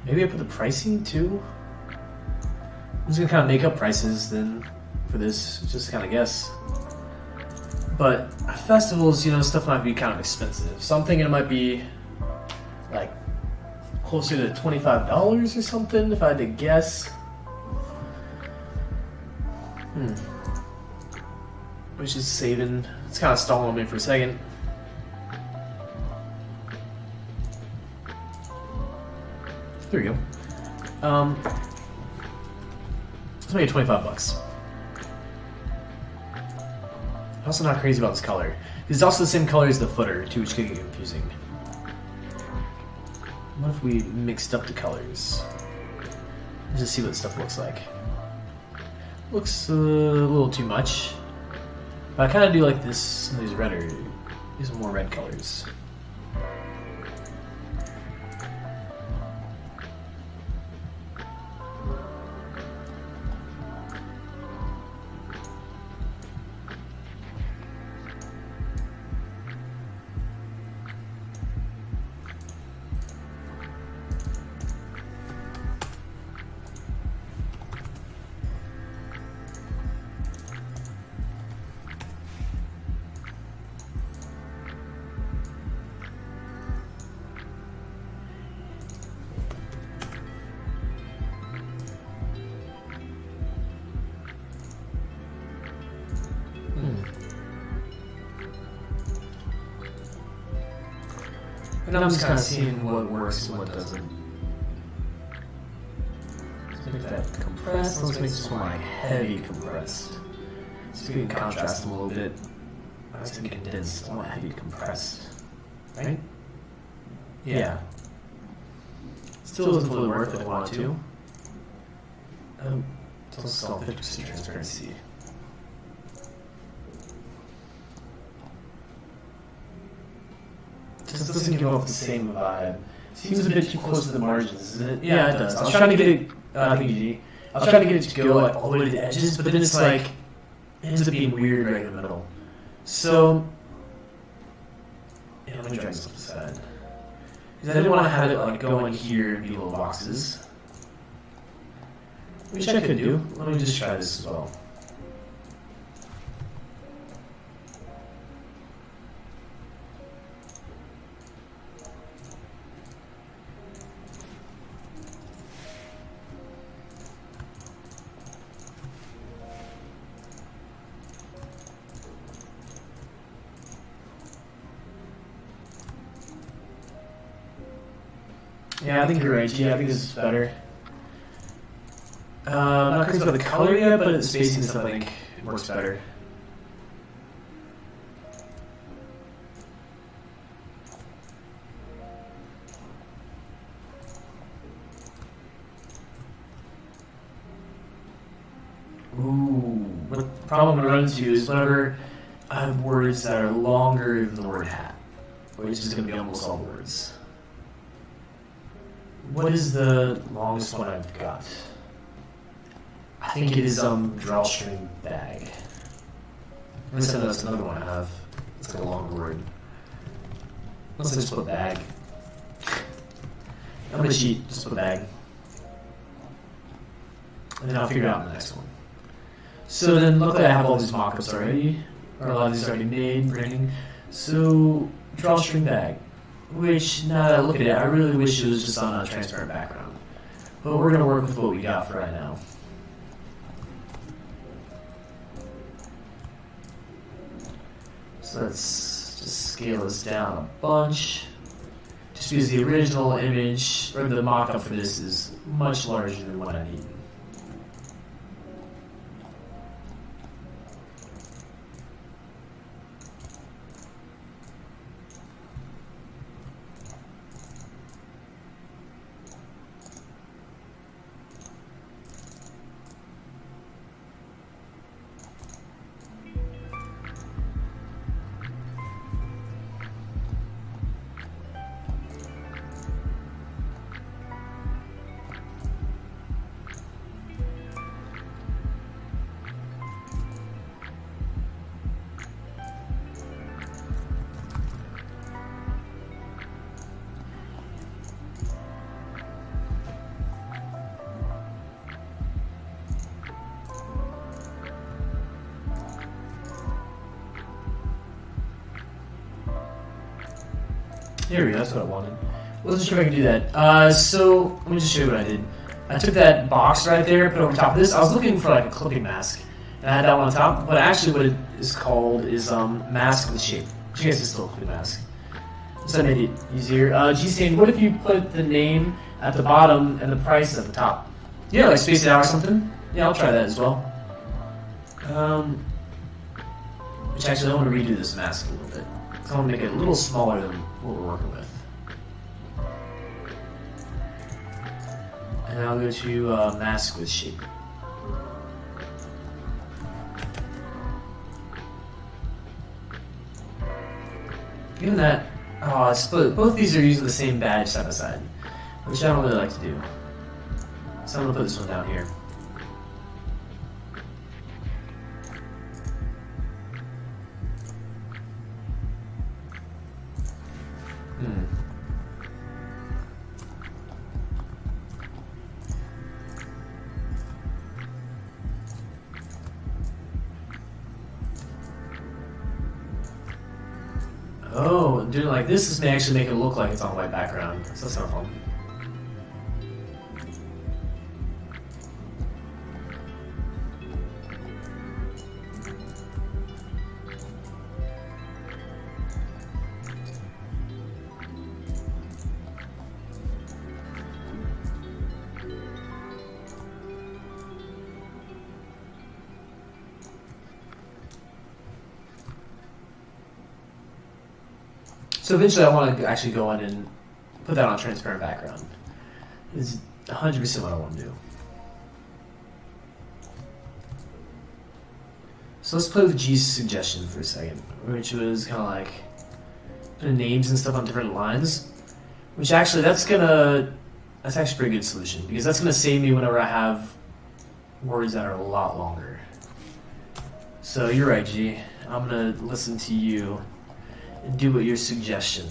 Maybe I put the pricing too? I'm just gonna kind of make up prices then for this, just kind of guess. But at festivals, stuff might be kind of expensive. So I'm thinking it might be like closer to $25 or something if I had to guess. Which is saving, it's kind of stalling on me for a second. There we go. Let's make it $25. I'm also not crazy about this color. It's also the same color as the footer, too, which could get confusing. What if we mixed up the colors? Let's just see what stuff looks like. Looks a little too much. But I kind of do like this, some of these redder, these are more red colors. And I'm just kind of seeing what works and what doesn't. Let's make that compressed. Let's make this one like heavy compressed. So we can contrast them a little bit. I like to condensed. I want heavy compressed. Right? Yeah. Still doesn't fully work if I want to. Still 50% transparency. just doesn't give off the same vibe. Seems a bit too close to the margins, isn't it? Yeah, it does. I was trying to get it, I was trying to get it to go like all the way to the edges, but then it's like, it ends up being weird right in the middle. So, yeah, let me drag this off the side. Because I didn't want to have it like go in here and be little boxes. Which I could do. Let me just try this as well. Yeah, I think you're right, G. I think this is better. I'm not crazy about the color yet, but the spacing and stuff I think works better. Ooh, what the problem I run into is whenever I have words that are longer than the word hat, which is going to be almost all words. What is the longest one I've got? I think it is Drawstring Bag. That's another one I have. It's like a longer word. Let's just put bag. I'm gonna cheat, just put bag. And then I'll figure it out in the next one. So then luckily I have all these mockups already. Or a lot of these already made, printing. So Drawstring Bag. Which, now that I look at it, I really wish it was just on a transparent background. But we're going to work with what we got for right now. So let's just scale this down a bunch. Just because the original image, or the mock-up for this is much larger than what I need. There we go, that's what I wanted. Let's just see if I can do that. So, let me just show you what I did. I took that box right there, put it over top of this. I was looking for like a clipping mask, and I had that one on top, but actually what it is called is mask with shape. Which I guess is still a clipping mask. So that made it easier. G's saying, what if you put the name at the bottom and the price at the top? Yeah, like space it out or something? Yeah, I'll try that as well. Which actually, I want to redo this mask a little bit. I want to make it a little smaller than what we're working with. And I'll go to mask with shape. Given that, both these are using the same badge side by side, which I don't really like to do. So I'm going to put this one down here. Oh, doing it like this may actually make it look like it's on a white background. So that's not fun. So eventually I want to actually go in and put that on a transparent background. It's 100% what I want to do. So let's play with G's suggestion for a second, which was kind of like, putting names and stuff on different lines, which actually that's actually a pretty good solution, because that's gonna save me whenever I have words that are a lot longer. So you're right, G. I'm gonna listen to you and do what your suggestion.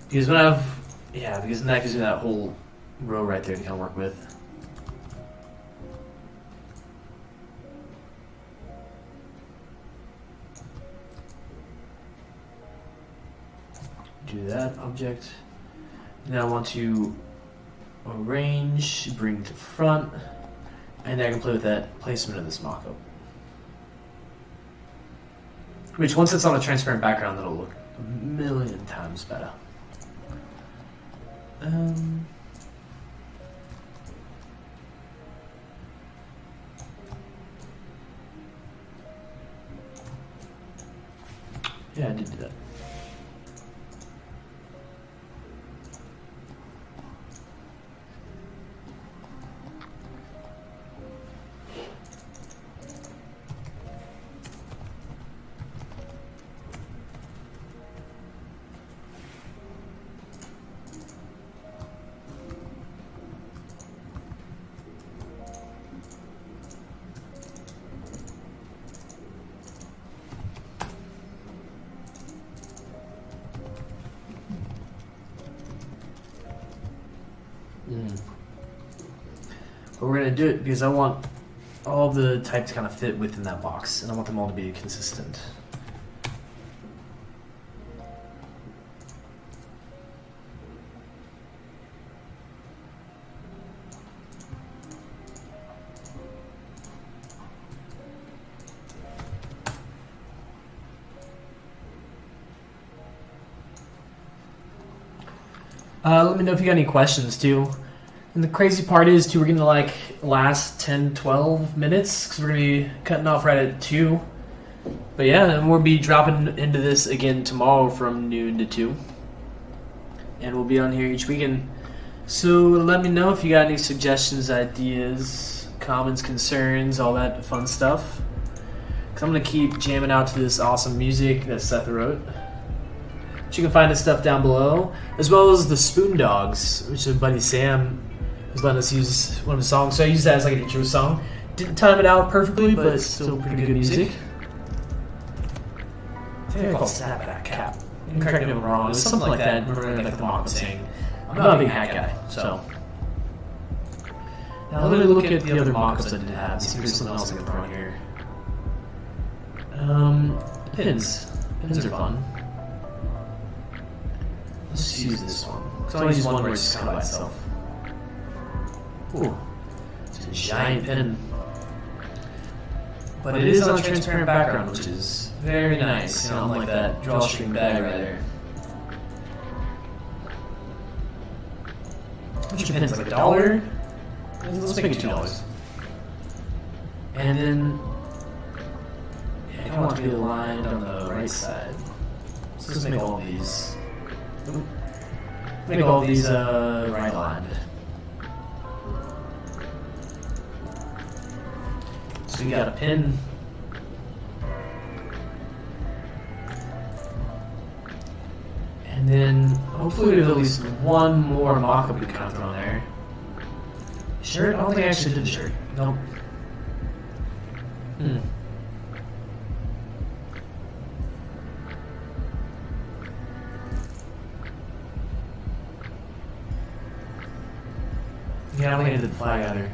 Because because that gives me that whole row right there to kind of work with. Do that object. Now I want to arrange, bring to front, and I can play with that placement of this mockup. Which, once it's on a transparent background, that'll look a million times better. Yeah, I did do that. But we're going to do it because I want all the type to kind of fit within that box, and I want them all to be consistent. Let me know if you got any questions too. And the crazy part is too, we're gonna like last 10-12 minutes because we're gonna be cutting off right at 2. But yeah, and we'll be dropping into this again tomorrow from noon to 2, and we'll be on here each weekend. So let me know if you got any suggestions, ideas, comments, concerns, all that fun stuff, because I'm gonna keep jamming out to this awesome music that Seth wrote. You can find his stuff down below, as well as the Spoon Dogs, which is buddy Sam was letting us use one of his songs. So I used that as like an intro song. Didn't time it out perfectly, but it's still pretty good music. I think I called Snapback Cap. You can correct me if I'm wrong. It was something like that. Remember, like the mock was saying. I'm not a big hat guy, so. Now let me look at the other mockups I did have. See if there's something else I can throw in here. Pins. Pins are fun. Let's use this one. Because I want to use one where it's kind of by itself. Ooh. It's a giant pin. But it is on a transparent background, which is very nice. You know, unlike that Drawstring Bag right there. What's your pins? Like $1? Let's make it $2. And then, yeah, I kind of want to be aligned on the right side. So let's make all of these. Make all these right aligned. So we got a pin. And then hopefully we have at least one more mock-up we can kind of throw in there. Shirt? I don't think I actually did the shirt. Nope. Yeah, I don't think I did the flag either.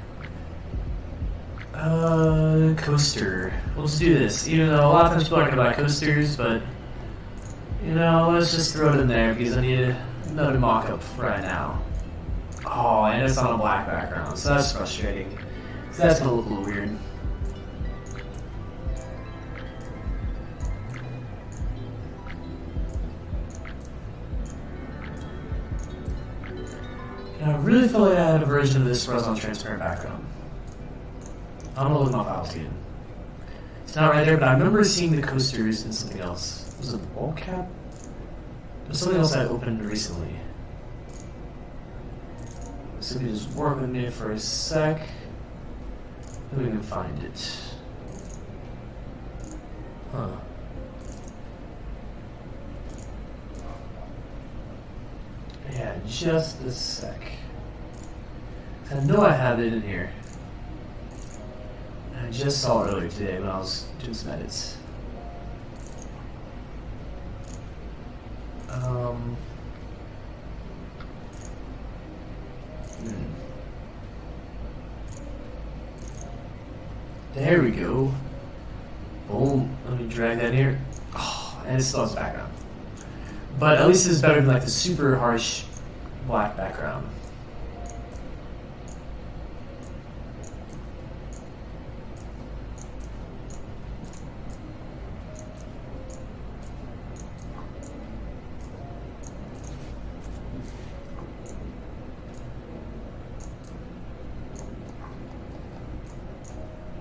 Coaster. We'll just do this. Even though a lot of times people aren't going to buy coasters, but, you know, let's just throw it in there because I need another mock-up right now. Oh, and it's on a black background, so that's frustrating. So that's going to look a little weird. And I really felt like I had a version of this where I was on a transparent background. I don't know what my files again. It's not right there, but I remember seeing the coasters and something else. Was it the ball cap? There's something else I opened recently. So we just work with me for a sec. Then we can find it. Huh. just a sec. I know I have it in here. I just saw it earlier today when I was doing some edits. There we go. Boom. Let me drag that here. Oh, and it still has background. But at least it's better than like the super harsh black background.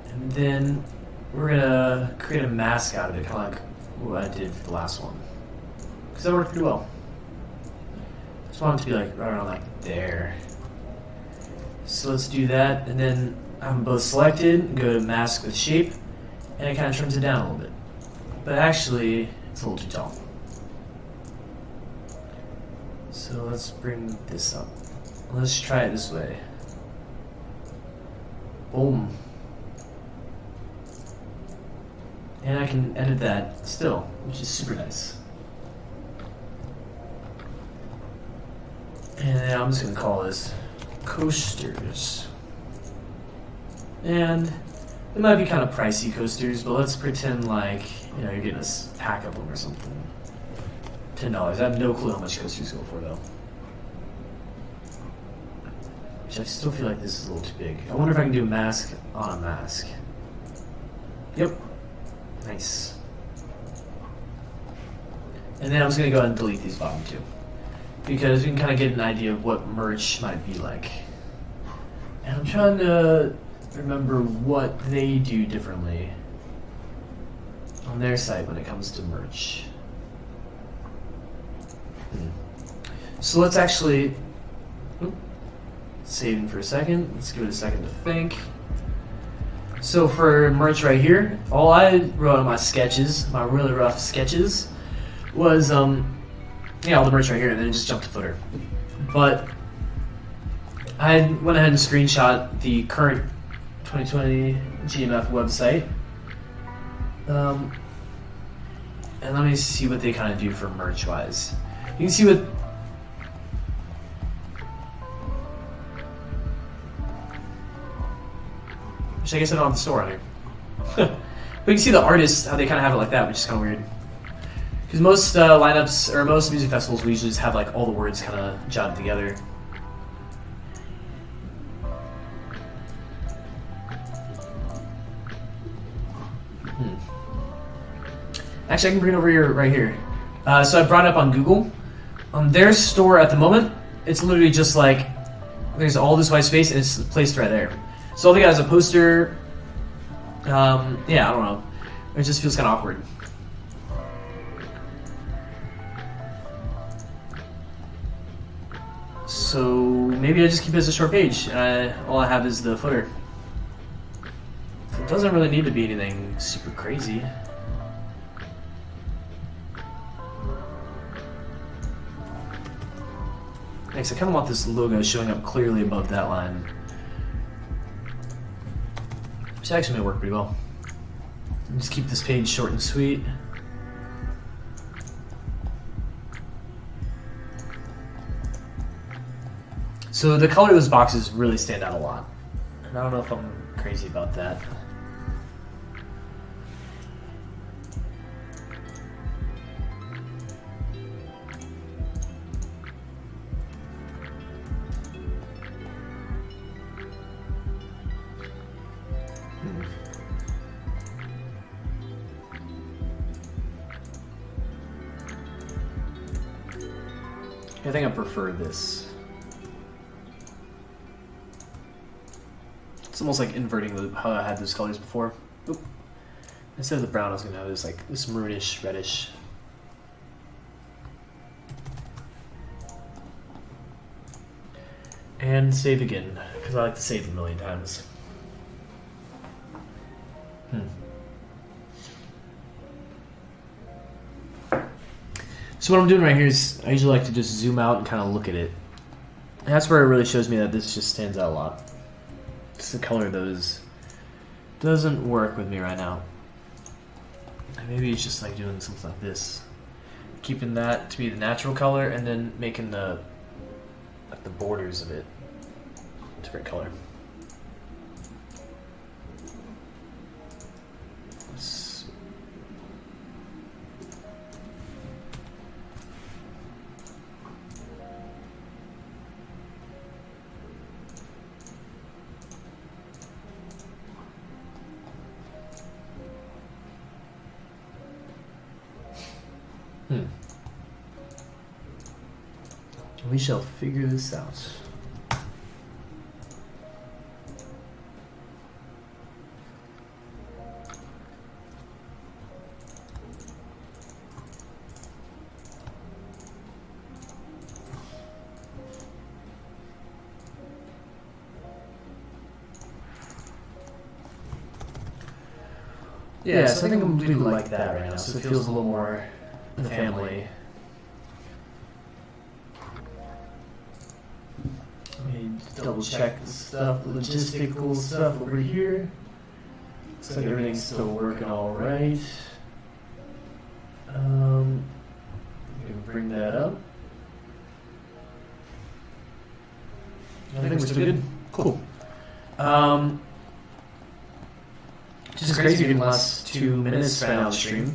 And then we're gonna create a mask out of it, kind of like what I did for the last one. Because that worked pretty well. Just want it to be like right around like there. So let's do that, and then I'm both selected, go to mask with shape, and it kind of trims it down a little bit. But actually, it's a little too tall. So let's bring this up. Let's try it this way. Boom. And I can edit that still, which is super nice. And then I'm just going to call this coasters. And it might be kind of pricey coasters, but let's pretend like, you know, you're getting a pack of them or something. $10. I have no clue how much coasters go for though. Which I still feel like this is a little too big. I wonder if I can do a mask on a mask. Yep. Nice. And then I'm just going to go ahead and delete these bottom two, because we can kind of get an idea of what merch might be like. And I'm trying to remember what they do differently on their site when it comes to merch. So let's actually, saving for a second, let's give it a second to think. So for merch right here, all I wrote on my sketches, my really rough sketches, was yeah, all the merch right here, and then it just jumped to footer. But I went ahead and screenshot the current 2020 GMF website. And let me see what they kind of do for merch wise. You can see what, which I guess I don't have the store on here. But you can see the artists, how they kind of have it like that, which is kind of weird. Because most lineups, or most music festivals, we usually just have like all the words kind of jotted together. Actually, I can bring it over here, right here. So I brought it up on Google. On their store at the moment, it's literally just like, there's all this white space and it's placed right there. So all they got is a poster. Yeah, I don't know. It just feels kind of awkward. So maybe I just keep it as a short page. All I have is the footer. So it doesn't really need to be anything super crazy. Next, I kind of want this logo showing up clearly above that line, which actually may work pretty well. Just keep this page short and sweet. So the color of those boxes really stand out a lot. And I don't know if I'm crazy about that. I think I prefer this. It's almost like inverting how I had those colors before. Oop. Instead of the brown, I was going to have this like this maroonish, reddish. And save again, because I like to save a million times. So what I'm doing right here is I usually like to just zoom out and kind of look at it. And that's where it really shows me that this just stands out a lot. Just the color of those doesn't work with me right now. And maybe it's just like doing something like this. Keeping that to be the natural color and then making the borders of it different color. We shall figure this out. Yeah, so I think I'm really like that right now, so it feels a little more in the family. Let me double check the stuff, logistical stuff over here. Looks like everything's still working all right. I'm gonna bring that up. I think we're still good. Cool. Just crazy in the last 2 minutes right now on the stream.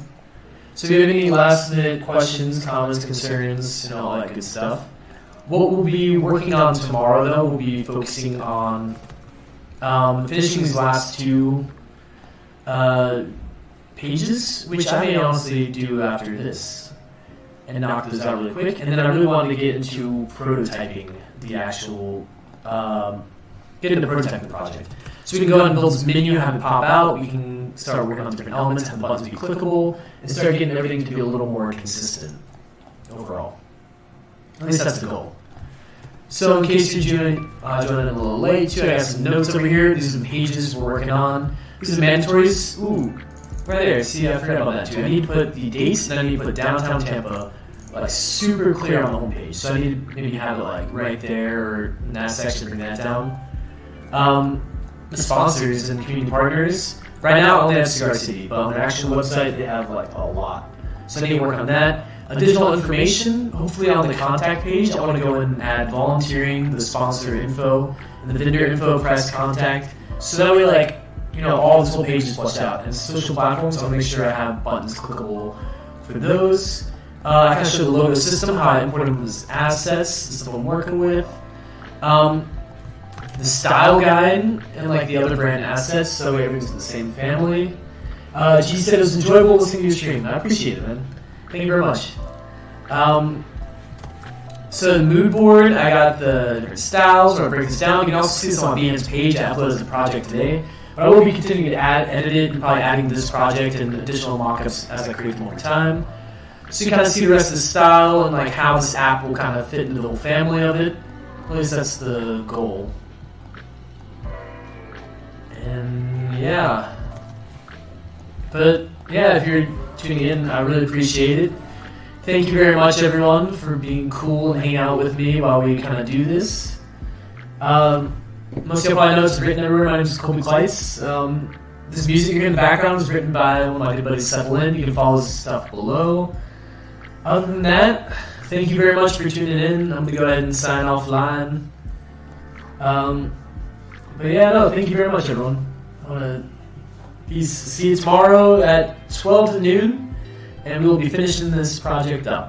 So if you have any last minute questions, comments, concerns, all that good stuff. What we'll be working on tomorrow, though, we'll be focusing on finishing these last 2 pages, which I may honestly do after this and knock those out really quick. And then I really wanted to get into prototyping the actual, get into prototyping the project. So we can go ahead and build this menu, have it pop out. We can start working on different elements, have the buttons be clickable, and start getting everything to be a little more consistent overall. At least that's the goal. So in case you're joining a little late, too, I got some notes over here. These are the pages we're working on. These are mandatories. Ooh, right there. See, I forgot about that too. I need to put the dates, and I need to put downtown Tampa like super clear on the homepage. So I need to maybe have it like right there or in that section, bring that down. The sponsors and community partners. Right now, I only have Cigar City, but on their actual website, they have like a lot. So I need to work on that. Additional information, hopefully on the contact page, I want to go and add volunteering, the sponsor info, and the vendor info, press contact. So that way, like, all this whole page is fleshed out. And social platforms, I want to make sure I have buttons clickable for those. I kind of show the logo system, how I import them as assets, the stuff I'm working with. The style guide and like the other brand assets, so everything's in the same family. G said it was enjoyable listening to your stream. I appreciate it, man. Thank you very much. So the Moodboard, I got the different styles, or I break this down. You can also see this on BN's page. I uploaded as a project today. But I will be continuing to edit it, and probably adding to this project and additional mockups as I create them over time. So you kind of see the rest of the style and like how this app will kind of fit into the whole family of it. At least that's the goal. And yeah, but yeah, if you're tuning in, I really appreciate it. Thank you very much, everyone, for being cool and hanging out with me while we kind of do this. Most people I know it's written everywhere. My name is Colby Kleitz. This music you hear in the background was written by one of my good buddies, Seth Lynn. You can follow his stuff below. Other than that, thank you very much for tuning in. I'm going to go ahead and sign offline. But yeah, no, thank you very much, everyone. I want to see you tomorrow at 12 to noon, and we will be finishing this project up.